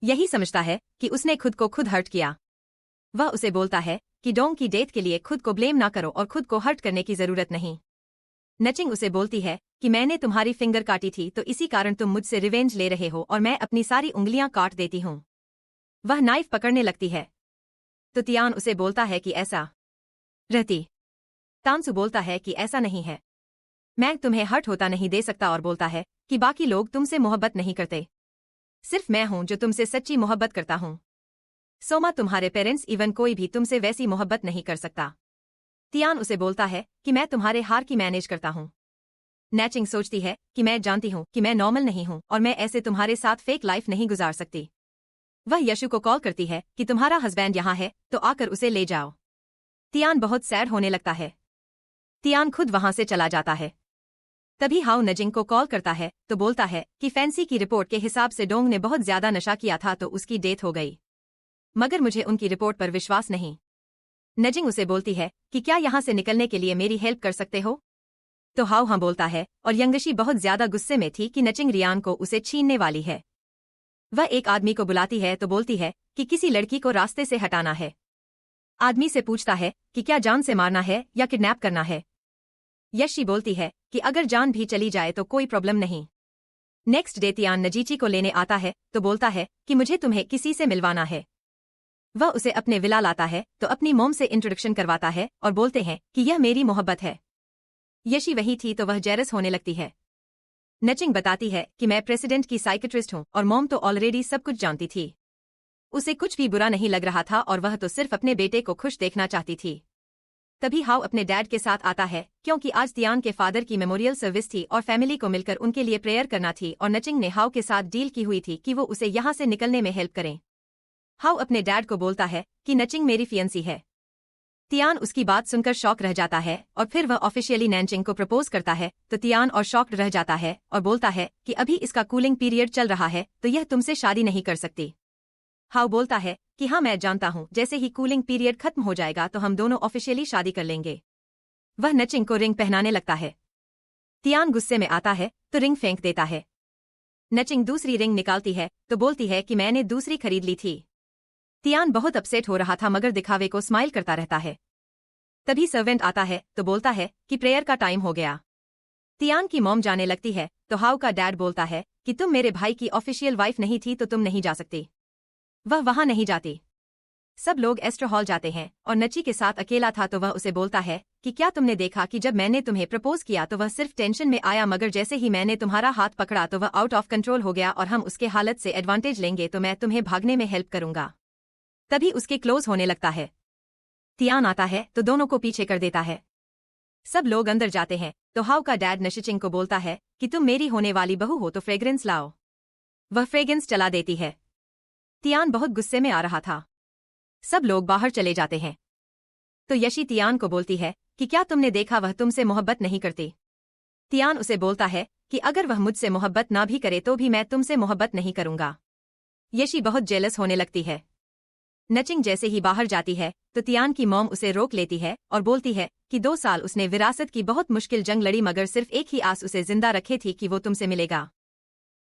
यही समझता है कि उसने खुद को खुद हर्ट किया। वह उसे बोलता है कि डोंग की डेथ के लिए खुद को ब्लेम ना करो और खुद को हर्ट करने की जरूरत नहीं। नचिंग उसे बोलती है कि मैंने तुम्हारी फिंगर काटी थी तो इसी कारण तुम मुझसे रिवेंज ले रहे हो और मैं अपनी सारी उंगलियां काट देती हूँ। वह नाइफ पकड़ने लगती है तो तियान उसे बोलता है कि ऐसा रहती। तांसु बोलता है कि ऐसा नहीं है, मैं तुम्हें हर्ट होता नहीं दे सकता, और बोलता है कि बाकी लोग तुमसे मोहब्बत नहीं करते, सिर्फ मैं हूं जो तुमसे सच्ची मोहब्बत करता हूं। सोमा तुम्हारे पेरेंट्स इवन कोई भी तुमसे वैसी मोहब्बत नहीं कर सकता। तियान उसे बोलता है कि मैं तुम्हारे हार की मैनेज करता हूँ। नैचिंग सोचती है कि मैं जानती हूँ कि मैं नॉर्मल नहीं हूँ और मैं ऐसे तुम्हारे साथ फेक लाइफ नहीं गुजार सकती। वह यशु को कॉल करती है कि तुम्हारा हस्बैंड यहाँ है तो आकर उसे ले जाओ। तियान बहुत सैड होने लगता है। तियान खुद वहां से चला जाता है। तभी हाउ नजिंग को कॉल करता है तो बोलता है कि फैंसी की रिपोर्ट के हिसाब से डोंग ने बहुत ज्यादा नशा किया था तो उसकी डेथ हो गई, मगर मुझे उनकी रिपोर्ट पर विश्वास नहीं। नजिंग उसे बोलती है कि क्या यहाँ से निकलने के लिए मेरी हेल्प कर सकते हो? तो हाउ हाँ बोलता है और यंगशी बहुत ज्यादा गुस्से में थी कि नचिंग रियान को उसे छीनने वाली है। वह एक आदमी को बुलाती है तो बोलती है कि किसी लड़की को रास्ते से हटाना है। आदमी से पूछता है कि क्या जान से मारना है या किडनैप करना है। यशी बोलती है कि अगर जान भी चली जाए तो कोई प्रॉब्लम नहीं। नेक्स्ट डे तियान नजीची को लेने आता है तो बोलता है कि मुझे तुम्हें किसी से मिलवाना है। वह उसे अपने विला लाता है तो अपनी मोम से इंट्रोडक्शन करवाता है और बोलते हैं कि यह मेरी मोहब्बत है। यशी वही थी तो वह जेरस होने लगती है। नचिंग बताती है कि मैं प्रेसिडेंट की साइकेट्रिस्ट हूँ और मोम तो ऑलरेडी सब कुछ जानती थी। उसे कुछ भी बुरा नहीं लग रहा था और वह तो सिर्फ अपने बेटे को खुश देखना चाहती थी। तभी हाउ अपने डैड के साथ आता है क्योंकि आज तियान के फादर की मेमोरियल सर्विस थी और फैमिली को मिलकर उनके लिए प्रेयर करना थी और नचिंग ने हाउ के साथ डील की हुई थी कि वो उसे यहाँ से निकलने में हेल्प करें। हाउ अपने डैड को बोलता है कि नचिंग मेरी फियंसी है। तियान उसकी बात सुनकर शॉक रह जाता है और फिर वह ऑफिशियली नैनचिंग को प्रपोज करता है तो तियान और शॉक्ड रह जाता है और बोलता है कि अभी इसका कूलिंग पीरियड चल रहा है तो यह तुमसे शादी नहीं कर सकती। हाउ बोलता है कि हाँ मैं जानता हूँ, जैसे ही कूलिंग पीरियड खत्म हो जाएगा तो हम दोनों ऑफिशियली शादी कर लेंगे। वह नचिंग को रिंग पहनाने लगता है। तियान गुस्से में आता है तो रिंग फेंक देता है। नचिंग दूसरी रिंग निकालती है तो बोलती है कि मैंने दूसरी खरीद ली थी। तियान बहुत अपसेट हो रहा था मगर दिखावे को स्माइल करता रहता है। तभी सर्वेंट आता है तो बोलता है कि प्रेयर का टाइम हो गया। तियान की मॉम जाने लगती है तो हाउ का डैड बोलता है कि तुम मेरे भाई की ऑफिशियल वाइफ नहीं थी तो तुम नहीं जा सकती। वह वहां नहीं जाती। सब लोग एस्ट्रो हॉल जाते हैं और नची के साथ अकेला था तो वह उसे बोलता है कि क्या तुमने देखा कि जब मैंने तुम्हें प्रपोज किया तो वह सिर्फ टेंशन में आया, मगर जैसे ही मैंने तुम्हारा हाथ पकड़ा तो वह आउट ऑफ कंट्रोल हो गया और हम उसके हालत से एडवांटेज लेंगे तो मैं तुम्हें भागने में हेल्प करूंगा। तभी उसके क्लोज होने लगता है। तियान आता है तो दोनों को पीछे कर देता है। सब लोग अंदर जाते हैं तो हाउ का डैड नशिचिंग को बोलता है कि तुम मेरी होने वाली बहू हो तो फ्रेग्रेंस लाओ। वह फ्रेग्रेंस चला देती है। तियान बहुत गुस्से में आ रहा था। सब लोग बाहर चले जाते हैं तो यशी तियान को बोलती है कि क्या तुमने देखा वह तुमसे मोहब्बत नहीं करती। तियान उसे बोलता है कि अगर वह मुझसे मोहब्बत ना भी करे तो भी मैं तुमसे मोहब्बत नहीं करूंगा। यशी बहुत जेलस होने लगती है। नचिंग जैसे ही बाहर जाती है तो तियान की मॉम उसे रोक लेती है और बोलती है कि 2 साल उसने विरासत की बहुत मुश्किल जंग लड़ी मगर सिर्फ एक ही आस उसे जिंदा रखे थी कि वो तुमसे मिलेगा।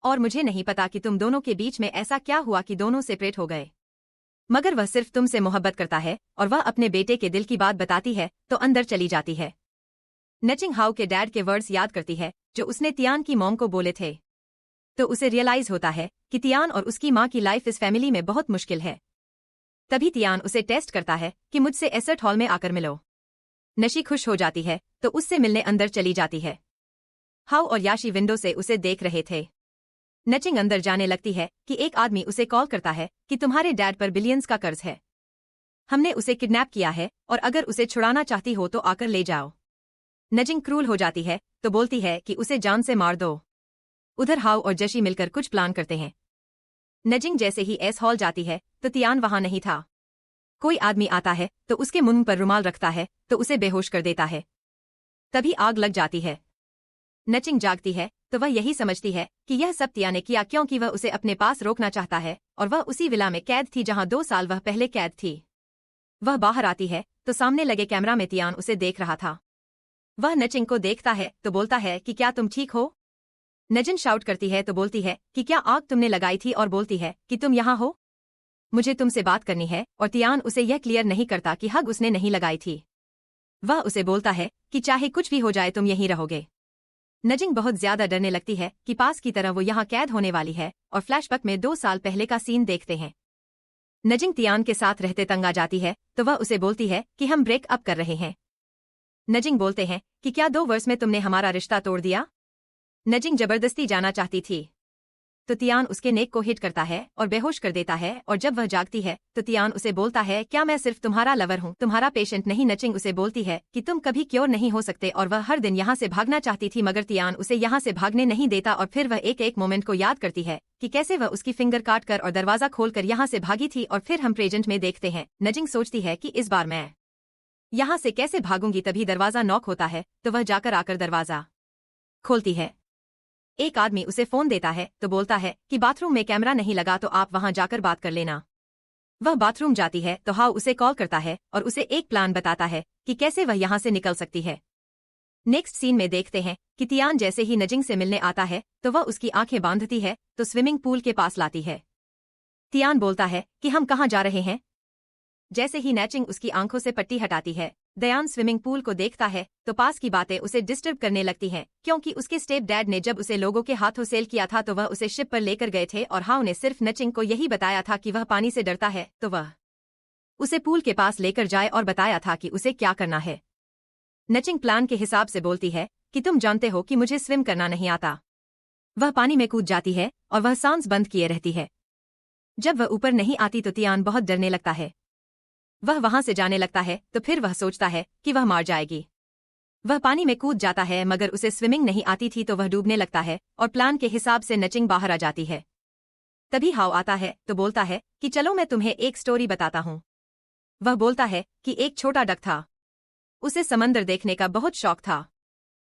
और मुझे नहीं पता कि तुम दोनों के बीच में ऐसा क्या हुआ कि दोनों सेपरेट हो गए, मगर वह सिर्फ तुमसे मोहब्बत करता है और वह अपने बेटे के दिल की बात बताती है तो अंदर चली जाती है। नचिंग हाउ के डैड के वर्ड्स याद करती है जो उसने तियान की मॉम को बोले थे तो उसे रियलाइज होता है कि तियान और उसकी माँ की लाइफ इस फैमिली में बहुत मुश्किल है। तभी तियान उसे टेस्ट करता है कि मुझसे एसर्ट हॉल में आकर मिलो। नशी खुश हो जाती है तो उससे मिलने अंदर चली जाती है। हाउ और याशी विंडो से उसे देख रहे थे। नचिंग अंदर जाने लगती है कि एक आदमी उसे कॉल करता है कि तुम्हारे डैड पर बिलियंस का कर्ज है, हमने उसे किडनैप किया है और अगर उसे छुड़ाना चाहती हो तो आकर ले जाओ। नचिंग क्रूल हो जाती है तो बोलती है कि उसे जान से मार दो। उधर हाउ और जशी मिलकर कुछ प्लान करते हैं। नचिंग जैसे ही एस हॉल जाती है तो तियान वहां नहीं था। कोई आदमी आता है तो उसके मुंह पर रुमाल रखता है तो उसे बेहोश कर देता है। तभी आग लग जाती है। नचिंग जागती है तो वह यही समझती है कि यह सब तिया ने किया क्योंकि वह उसे अपने पास रोकना चाहता है और वह उसी विला में कैद थी जहां 2 साल वह पहले कैद थी। वह बाहर आती है तो सामने लगे कैमरा में तियान उसे देख रहा था। वह नचिंग को देखता है तो बोलता है कि क्या तुम ठीक हो। नचिंग शाउट करती है तो बोलती है कि क्या आग तुमने लगाई थी और बोलती है कि तुम यहाँ हो, मुझे तुमसे बात करनी है। और तियान उसे यह क्लियर नहीं करता कि हग उसने नहीं लगाई थी। वह उसे बोलता है कि चाहे कुछ भी हो जाए तुम यहीं रहोगे। नचिंग बहुत ज्यादा डरने लगती है कि पास की तरह वो यहाँ कैद होने वाली है और फ्लैशबैक में 2 साल पहले का सीन देखते हैं। नचिंग तियान के साथ रहते तंग आ जाती है तो वह उसे बोलती है कि हम ब्रेक अप कर रहे हैं। नचिंग बोलते हैं कि क्या 2 वर्ष में तुमने हमारा रिश्ता तोड़ दिया। नचिंग जबरदस्ती जाना चाहती थी। तो तियान उसके नेक को हिट करता है और बेहोश कर देता है, और जब वह जागती है तो तियान उसे बोलता है, क्या मैं सिर्फ तुम्हारा लवर हूँ, तुम्हारा पेशेंट नहीं। नचिंग उसे बोलती है कि तुम कभी क्योर नहीं हो सकते, और वह हर दिन यहाँ से भागना चाहती थी, मगर तियान उसे यहाँ से भागने नहीं देता। और फिर वह एक एक मोमेंट को याद करती है कि कैसे वह उसकी फिंगर काट कर और दरवाजा खोलकर यहाँ से भागी थी। और फिर हम प्रेजेंट में देखते हैं, नचिंग सोचती है कि इस बार मैं यहाँ से कैसे भागूंगी। तभी दरवाजा नॉक होता है तो वह जाकर आकर दरवाजा खोलती है। एक आदमी उसे फोन देता है तो बोलता है कि बाथरूम में कैमरा नहीं लगा, तो आप वहां जाकर बात कर लेना। वह बाथरूम जाती है तो हाउ उसे कॉल करता है और उसे एक प्लान बताता है कि कैसे वह यहां से निकल सकती है। नेक्स्ट सीन में देखते हैं कि तियान जैसे ही नजिंग से मिलने आता है तो वह उसकी आंखें बांधती है तो स्विमिंग पूल के पास लाती है। तियान बोलता है कि हम कहाँ जा रहे हैं। जैसे ही नैचिंग उसकी आंखों से पट्टी हटाती है, दयान स्विमिंग पूल को देखता है तो पास की बातें उसे डिस्टर्ब करने लगती हैं, क्योंकि उसके स्टेप डैड ने जब उसे लोगों के हाथों सेल किया था तो वह उसे शिप पर लेकर गए थे, और हाउ ने सिर्फ नचिंग को यही बताया था कि वह पानी से डरता है, तो वह उसे पूल के पास लेकर जाए और बताया था कि उसे क्या करना है। नचिंग प्लान के हिसाब से बोलती है कि तुम जानते हो कि मुझे स्विम करना नहीं आता। वह पानी में कूद जाती है और वह सांस बंद किए रहती है। जब वह ऊपर नहीं आती तो तियान बहुत डरने लगता है। वह वहां से जाने लगता है तो फिर वह सोचता है कि वह मार जाएगी। वह पानी में कूद जाता है, मगर उसे स्विमिंग नहीं आती थी तो वह डूबने लगता है, और प्लान के हिसाब से नचिंग बाहर आ जाती है। तभी हाउ आता है तो बोलता है कि चलो मैं तुम्हें एक स्टोरी बताता हूँ। वह बोलता है कि एक छोटा डक था। उसे समंदर देखने का बहुत शौक था।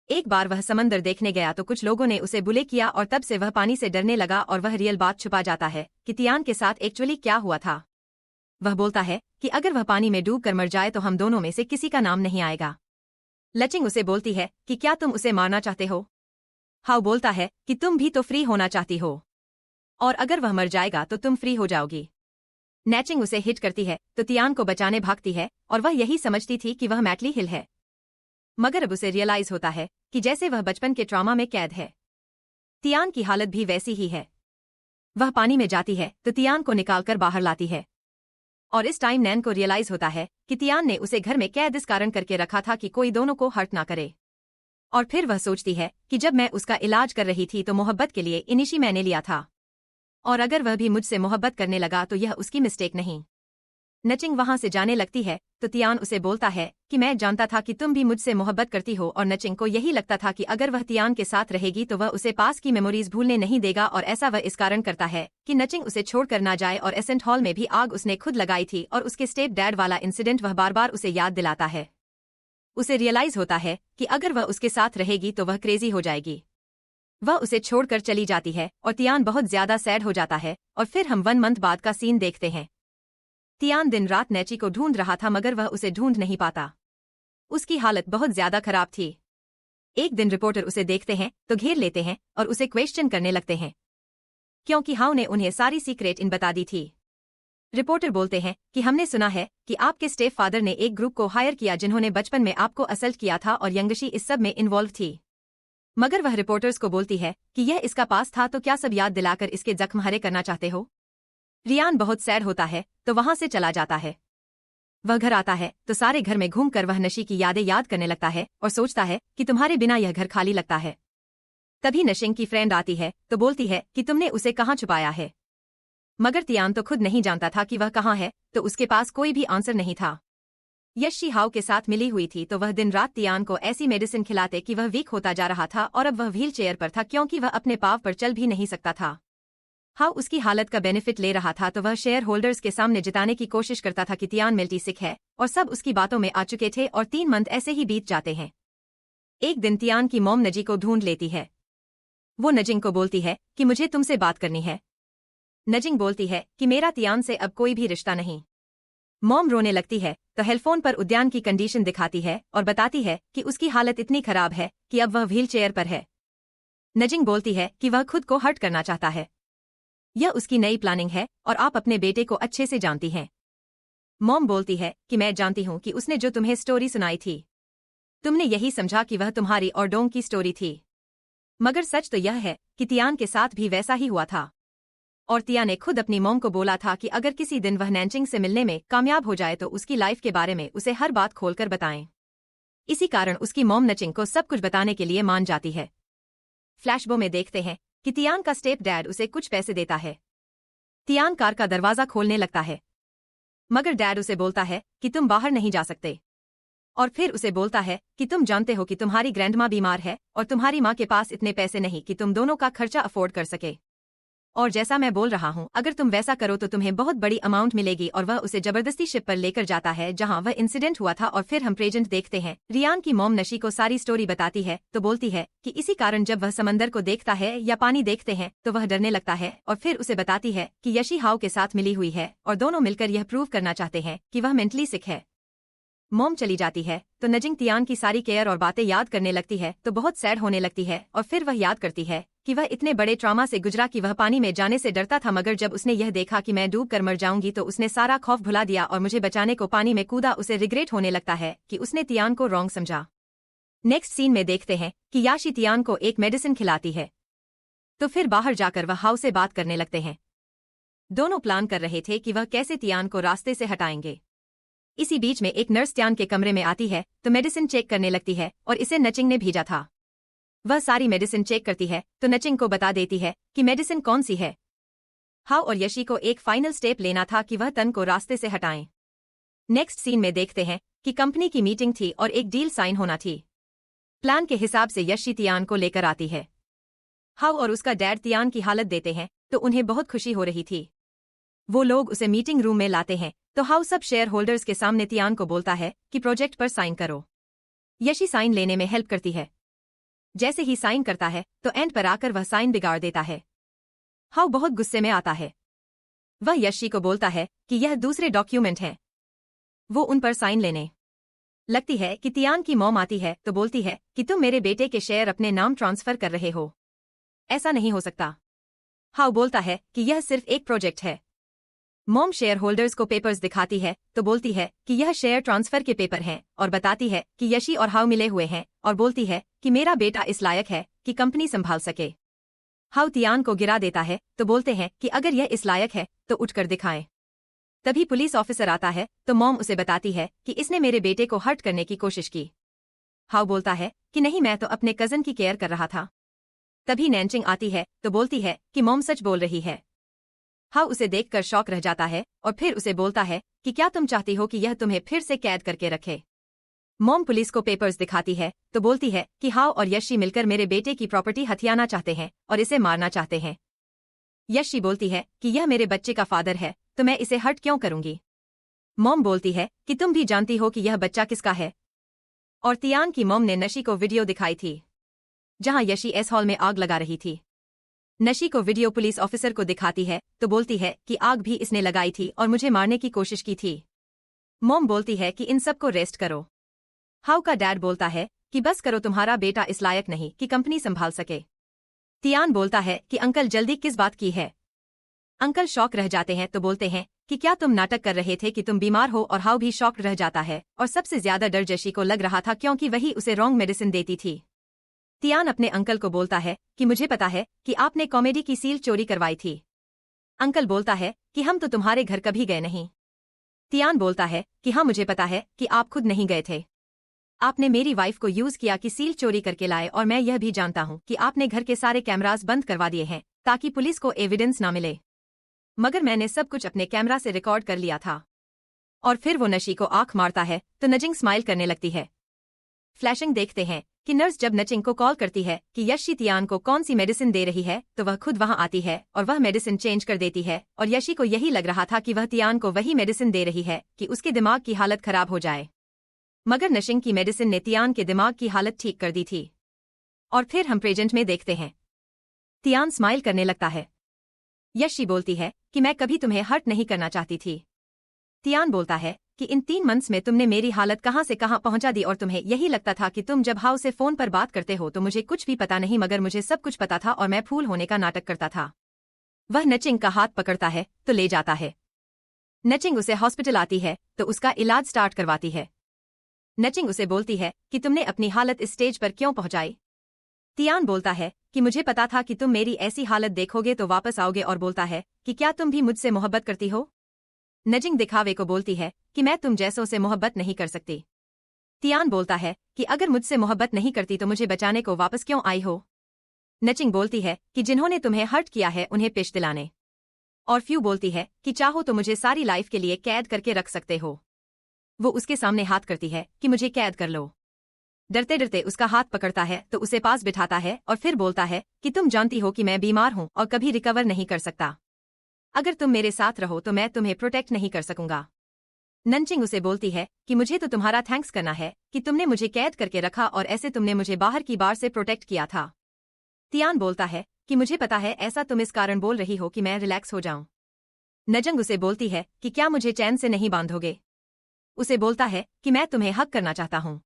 एक बार वह समंदर देखने गया तो कुछ लोगों ने उसे बुले किया, और तब से वह पानी से डरने लगा, और वह रियल बात छुपा जाता है कि तियान के साथ एक्चुअली क्या हुआ था। वह बोलता है कि अगर वह पानी में डूब कर मर जाए तो हम दोनों में से किसी का नाम नहीं आएगा। नचिंग उसे बोलती है कि क्या तुम उसे मारना चाहते हो। हाउ बोलता है कि तुम भी तो फ्री होना चाहती हो, और अगर वह मर जाएगा तो तुम फ्री हो जाओगी। नचिंग उसे हिट करती है तो तियान को बचाने भागती है, और वह यही समझती थी कि वह मैटली हिल है, मगर अब उसे रियलाइज होता है कि जैसे वह बचपन के ट्रॉमा में कैद है। तियान की हालत भी वैसी ही है। वह पानी में जाती है तो तियान को निकालकर बाहर लाती है, और इस टाइम नैन को रियलाइज होता है कि तियान ने उसे घर में कैद इस कारण करके रखा था कि कोई दोनों को हर्ट ना करे। और फिर वह सोचती है कि जब मैं उसका इलाज कर रही थी तो मोहब्बत के लिए इनिशी मैंने लिया था, और अगर वह भी मुझसे मोहब्बत करने लगा तो यह उसकी मिस्टेक नहीं। नचिंग वहां से जाने लगती है तो तियान उसे बोलता है कि मैं जानता था कि तुम भी मुझसे मोहब्बत करती हो, और नचिंग को यही लगता था कि अगर वह तियान के साथ रहेगी तो वह उसे पास की मेमोरीज भूलने नहीं देगा, और ऐसा वह इस कारण करता है कि नचिंग उसे छोड़कर ना जाए। और एसेंट हॉल में भी आग उसने खुद लगाई थी, और उसके स्टेप डैड वाला इंसिडेंट वह बार बार उसे याद दिलाता है। उसे रियलाइज होता है कि अगर वह उसके साथ रहेगी तो वह क्रेजी हो जाएगी। वह उसे छोड़कर चली जाती है और तियान बहुत ज्यादा सैड हो जाता है। और फिर हम 1 मंथ बाद का सीन देखते हैं। तियान दिन रात नैची को ढूंढ रहा था, मगर वह उसे ढूंढ नहीं पाता। उसकी हालत बहुत ज्यादा खराब थी। एक दिन रिपोर्टर उसे देखते हैं तो घेर लेते हैं और उसे क्वेश्चन करने लगते हैं, क्योंकि हाउ ने उन्हें सारी सीक्रेट इन बता दी थी। रिपोर्टर बोलते हैं कि हमने सुना है कि आपके स्टेप फादर ने एक ग्रुप को हायर किया जिन्होंने बचपन में आपको असल्ट किया था, और यंगशी इस सब में इन्वॉल्व थी। मगर वह रिपोर्टर्स को बोलती है कि यह इसका पास था, तो क्या सब याद दिलाकर इसके जख्म हरे करना चाहते हो। रियान बहुत सैड होता है तो वहां से चला जाता है। वह घर आता है तो सारे घर में घूमकर वह नशी की यादें याद करने लगता है और सोचता है कि तुम्हारे बिना यह घर खाली लगता है। तभी नशिंग की फ्रेंड आती है तो बोलती है कि तुमने उसे कहाँ छुपाया है। मगर तियान तो खुद नहीं जानता था कि वह कहाँ है, तो उसके पास कोई भी आंसर नहीं था। यशी हाउ के साथ मिली हुई थी तो वह दिन रात तियान को ऐसी मेडिसिन खिलाते कि वह वीक होता जा रहा था, और अब वह व्हील चेयर पर था क्योंकि वह अपने पाँव पर चल भी नहीं सकता था। हाउ उसकी हालत का बेनिफिट ले रहा था तो वह शेयर होल्डर्स के सामने जिताने की कोशिश करता था कि तियान मिल्टी सिक है, और सब उसकी बातों में आ चुके थे, और 3 मंथ ऐसे ही बीत जाते हैं। एक दिन तियान की मॉम नजी को ढूंढ लेती है। वो नजिंग को बोलती है कि मुझे तुमसे बात करनी है। नजिंग बोलती है कि मेरा तियान से अब कोई भी रिश्ता नहीं। मॉम रोने लगती है तो हेलफोन पर उद्यान की कंडीशन दिखाती है और बताती है कि उसकी हालत इतनी खराब है कि अब वह व्हील चेयर पर है। नजिंग बोलती है कि वह खुद को हर्ट करना चाहता है। यह उसकी नई प्लानिंग है और आप अपने बेटे को अच्छे से जानती हैं। मॉम बोलती है कि मैं जानती हूं कि उसने जो तुम्हें स्टोरी सुनाई थी, तुमने यही समझा कि वह तुम्हारी और डोंग की स्टोरी थी। मगर सच तो यह है कि तियान के साथ भी वैसा ही हुआ था, और तिया ने खुद अपनी मॉम को बोला था कि अगर किसी दिन वह नैंचिंग से मिलने में कामयाब हो जाए तो उसकी लाइफ के बारे में उसे हर बात खोलकर बताएं। इसी कारण उसकी मॉम नचिंग को सब कुछ बताने के लिए मान जाती है। फ्लैशबो में देखते हैं कि तियान का स्टेप डैड उसे कुछ पैसे देता है। तियान कार का दरवाजा खोलने लगता है, मगर डैड उसे बोलता है कि तुम बाहर नहीं जा सकते, और फिर उसे बोलता है कि तुम जानते हो कि तुम्हारी ग्रैंडमा बीमार है और तुम्हारी माँ के पास इतने पैसे नहीं कि तुम दोनों का खर्चा अफोर्ड कर सके। और जैसा मैं बोल रहा हूँ, अगर तुम वैसा करो तो तुम्हें बहुत बड़ी अमाउंट मिलेगी। और वह उसे जबरदस्ती शिप पर लेकर जाता है जहाँ वह इंसिडेंट हुआ था। और फिर हम प्रेजेंट देखते हैं, रियान की मॉम नशी को सारी स्टोरी बताती है तो बोलती है कि इसी कारण जब वह समंदर को देखता है या पानी देखते हैं तो वह डरने लगता है। और फिर उसे बताती है कि यशी हाउ के साथ मिली हुई है और दोनों मिलकर यह प्रूव करना चाहते हैं कि वह मेंटली सिक है। मॉम चली जाती है तो नजिंग तियान की सारी केयर और बातें याद करने लगती है तो बहुत सैड होने लगती है। और फिर वह याद करती है कि वह इतने बड़े ट्रॉमा से गुजरा कि वह पानी में जाने से डरता था, मगर जब उसने यह देखा कि मैं डूब कर मर जाऊंगी तो उसने सारा खौफ भुला दिया और मुझे बचाने को पानी में कूदा। उसे रिग्रेट होने लगता है कि उसने तियान को रॉन्ग समझा। नेक्स्ट सीन में देखते हैं कि याशी तियान को एक मेडिसिन खिलाती है, तो फिर बाहर जाकर वह हाउ से बात करने लगते हैं। दोनों प्लान कर रहे थे कि वह कैसे तियान को रास्ते से हटाएंगे। इसी बीच में एक नर्स तियान के कमरे में आती है तो मेडिसिन चेक करने लगती है और इसे नचिंग ने भेजा था। वह सारी मेडिसिन चेक करती है तो नचिंग को बता देती है कि मेडिसिन कौन सी है। हाउ और यशी को एक फाइनल स्टेप लेना था कि वह तन को रास्ते से हटाएं। नेक्स्ट सीन में देखते हैं कि कंपनी की मीटिंग थी और एक डील साइन होना थी। प्लान के हिसाब से यशी तियान को लेकर आती है। हाउ और उसका डैड तियान की हालत देते हैं तो उन्हें बहुत खुशी हो रही थी। वो लोग उसे मीटिंग रूम में लाते हैं तो हाउ सब शेयर होल्डर्स के सामने तियान को बोलता है कि प्रोजेक्ट पर साइन करो। यशी साइन लेने में हेल्प करती है। जैसे ही साइन करता है तो एंड पर आकर वह साइन बिगाड़ देता है। हाउ बहुत गुस्से में आता है। वह यशी को बोलता है कि यह दूसरे डॉक्यूमेंट हैं, वो उन पर साइन लेने लगती है कि तियान की मॉम आती है तो बोलती है कि तुम मेरे बेटे के शेयर अपने नाम ट्रांसफर कर रहे हो, ऐसा नहीं हो सकता। हाउ बोलता है कि यह सिर्फ एक प्रोजेक्ट है। मॉम शेयर होल्डर्स को पेपर्स दिखाती है तो बोलती है कि यह शेयर ट्रांसफर के पेपर हैं और बताती है कि यशी और हाउ मिले हुए हैं और बोलती है कि मेरा बेटा इस लायक है कि कंपनी संभाल सके। हाउ तियान को गिरा देता है तो बोलते हैं कि अगर यह इस लायक है तो उठकर दिखाएं। तभी पुलिस ऑफिसर आता है तो मॉम उसे बताती है कि इसने मेरे बेटे को हर्ट करने की कोशिश की। हाउ बोलता है कि नहीं, मैं तो अपने कजन की केयर कर रहा था। तभी नैनचिंग आती है तो बोलती है कि मॉम सच बोल रही है। हाउ उसे देखकर शॉक रह जाता है और फिर उसे बोलता है कि क्या तुम चाहती हो कि यह तुम्हें फिर से कैद करके रखे। मॉम पुलिस को पेपर्स दिखाती है तो बोलती है कि हाउ और यशी मिलकर मेरे बेटे की प्रॉपर्टी हथियाना चाहते हैं और इसे मारना चाहते हैं। यशी बोलती है कि यह मेरे बच्चे का फादर है तो मैं इसे हर्ट क्यों करूंगी। मॉम बोलती है कि तुम भी जानती हो कि यह बच्चा किसका है। और तियान की मॉम ने नशी को वीडियो दिखाई थी जहां यशी एस हॉल में आग लगा रही थी। नशी को वीडियो पुलिस ऑफिसर को दिखाती है तो बोलती है कि आग भी इसने लगाई थी और मुझे मारने की कोशिश की थी। मॉम बोलती है कि इन सबको रेस्ट करो। हाउ का डैड बोलता है कि बस करो, तुम्हारा बेटा इस लायक नहीं कि कंपनी संभाल सके। तियान बोलता है कि अंकल जल्दी किस बात की है। अंकल शॉक रह जाते हैं तो बोलते हैं कि क्या तुम नाटक कर रहे थे कि तुम बीमार हो। और हाउ भी शॉक रह जाता है और सबसे ज्यादा डर यशी को लग रहा था क्योंकि वही उसे रॉन्ग मेडिसिन देती थी। तियान अपने अंकल को बोलता है कि मुझे पता है कि आपने कॉमेडी की सील चोरी करवाई थी। अंकल बोलता है कि हम तो तुम्हारे घर कभी गए नहीं। तियान बोलता है कि हाँ, मुझे पता है कि आप खुद नहीं गए थे। आपने मेरी वाइफ को यूज किया कि सील चोरी करके लाए, और मैं यह भी जानता हूँ कि आपने घर के सारे कैमरास बंद करवा दिए हैं ताकि पुलिस को एविडेंस ना मिले, मगर मैंने सब कुछ अपने कैमरा से रिकॉर्ड कर लिया था। और फिर वो नशी को आंख मारता है तो नजिंग स्माइल करने लगती है। फ्लैशिंग देखते हैं कि नर्स जब नचिंग को कॉल करती है कि यशी तियान को कौन सी मेडिसिन दे रही है तो वह खुद वहां आती है और वह मेडिसिन चेंज कर देती है। और यशी को यही लग रहा था कि वह तियान को वही मेडिसिन दे रही है कि उसके दिमाग की हालत खराब हो जाए, मगर नशिंग की मेडिसिन ने तियान के दिमाग की हालत ठीक कर दी थी। और फिर हम प्रेजेंट में देखते हैं, तियान स्माइल करने लगता है। यशी बोलती है कि मैं कभी तुम्हें हर्ट नहीं करना चाहती थी। तियान बोलता है कि इन 3 मंथ्स में तुमने मेरी हालत कहां से कहां पहुंचा दी और तुम्हें यही लगता था कि तुम जब हाउ से फोन पर बात करते हो तो मुझे कुछ भी पता नहीं, मगर मुझे सब कुछ पता था और मैं फूल होने का नाटक करता था। वह नचिंग का हाथ पकड़ता है तो ले जाता है। नचिंग उसे हॉस्पिटल आती है तो उसका इलाज स्टार्ट करवाती है। नचिंग उसे बोलती है कि तुमने अपनी हालत इस स्टेज पर क्यों पहुंचाई। तियान बोलता है कि मुझे पता था कि तुम मेरी ऐसी हालत देखोगे तो वापस आओगे, और बोलता है कि क्या तुम भी मुझसे मोहब्बत करती हो। नजिंग दिखावे को बोलती है कि मैं तुम जैसों से मोहब्बत नहीं कर सकती। तियान बोलता है कि अगर मुझसे मोहब्बत नहीं करती तो मुझे बचाने को वापस क्यों आई हो। नचिंग बोलती है कि जिन्होंने तुम्हें हर्ट किया है उन्हें पिश दिलाने। और फ्यू बोलती है कि चाहो तो मुझे सारी लाइफ के लिए कैद करके रख सकते हो। वो उसके सामने हाथ करती है कि मुझे कैद कर लो। डरते डरते उसका हाथ पकड़ता है तो उसे पास बिठाता है और फिर बोलता है कि तुम जानती हो कि मैं बीमार हूं और कभी रिकवर नहीं कर सकता। अगर तुम मेरे साथ रहो तो मैं तुम्हें प्रोटेक्ट नहीं कर सकूंगा। ननचिंग उसे बोलती है कि मुझे तो तुम्हारा थैंक्स करना है कि तुमने मुझे कैद करके रखा और ऐसे तुमने मुझे बाहर की बार से प्रोटेक्ट किया था। तियान बोलता है कि मुझे पता है ऐसा तुम इस कारण बोल रही हो कि मैं रिलैक्स हो जाऊं। नजंग उसे बोलती है कि क्या मुझे चैन से नहीं बांधोगे। उसे बोलता है कि मैं तुम्हें हक करना चाहता हूं।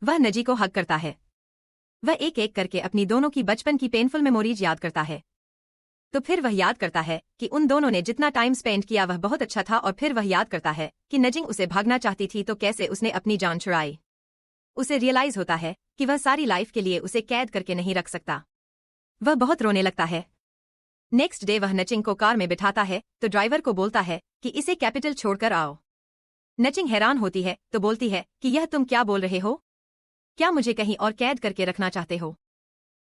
वह नजी को हक करता है। वह एक एक करके अपनी दोनों की बचपन की पेनफुल मेमोरीज याद करता है। तो फिर वह याद करता है कि उन दोनों ने जितना टाइम स्पेंड किया वह बहुत अच्छा था और फिर वह याद करता है कि नजिंग उसे भागना चाहती थी तो कैसे उसने अपनी जान छुड़ाई। उसे रियलाइज होता है कि वह सारी लाइफ के लिए उसे कैद करके नहीं रख सकता। वह बहुत रोने लगता है। नेक्स्ट डे वह नचिंग को कार में बिठाता है तो ड्राइवर को बोलता है कि इसे कैपिटल छोड़कर आओ। नचिंग हैरान होती है तो बोलती है कि यह तुम क्या बोल रहे हो, क्या मुझे कहीं और कैद करके रखना चाहते हो।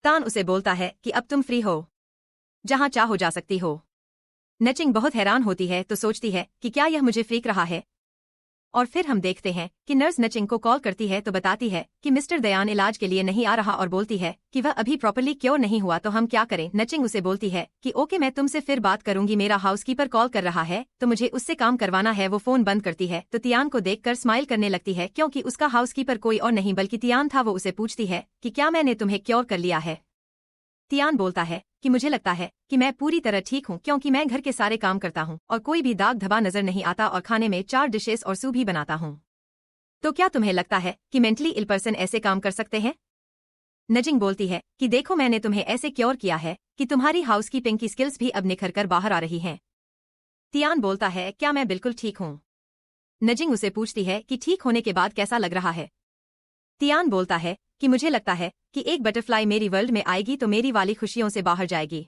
तान उसे बोलता है कि अब तुम फ्री हो, जहां चाहो जा सकती हो। नचिंग बहुत हैरान होती है तो सोचती है कि क्या यह मुझे फ्रीक रहा है। और फिर हम देखते हैं कि नर्स नचिंग को कॉल करती है तो बताती है कि मिस्टर दयान इलाज के लिए नहीं आ रहा और बोलती है कि वह अभी प्रॉपर्ली क्योर नहीं हुआ तो हम क्या करें। नचिंग उसे बोलती है कि ओके मैं तुमसे फिर बात करूंगी, मेरा हाउसकीपर कॉल कर रहा है तो मुझे उससे काम करवाना है। वो फोन बंद करती है तो तियान को देखकर स्माइल करने लगती है क्योंकि उसका हाउसकीपर कोई और नहीं बल्कि तियान था। वो उसे पूछती है कि क्या मैंने तुम्हें क्योर कर लिया है। तियान बोलता है कि मुझे लगता है कि मैं पूरी तरह ठीक हूँ क्योंकि मैं घर के सारे काम करता हूँ और कोई भी दाग धब्बा नजर नहीं आता और खाने में 4 डिशेस और सूप भी बनाता हूँ। तो क्या तुम्हें लगता है कि मेंटली इल पर्सन ऐसे काम कर सकते हैं। नजिंग बोलती है कि देखो मैंने तुम्हें ऐसे क्योर किया है कि तुम्हारी हाउसकीपिंग की स्किल्स भी अब निखर कर बाहर आ रही हैं। तियान बोलता है क्या मैं बिल्कुल ठीक हूँ। नजिंग उसे पूछती है कि ठीक होने के बाद कैसा लग रहा है। तियान बोलता है कि मुझे लगता है कि एक बटरफ्लाई मेरी वर्ल्ड में आएगी तो मेरी वाली खुशियों से बाहर जाएगी।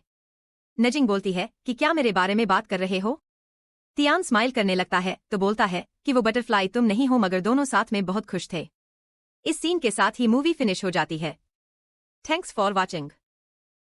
नजिंग बोलती है कि क्या मेरे बारे में बात कर रहे हो। तियान स्माइल करने लगता है तो बोलता है कि वो बटरफ्लाई तुम नहीं हो मगर दोनों साथ में बहुत खुश थे। इस सीन के साथ ही मूवी फिनिश हो जाती है। Thanks for watching.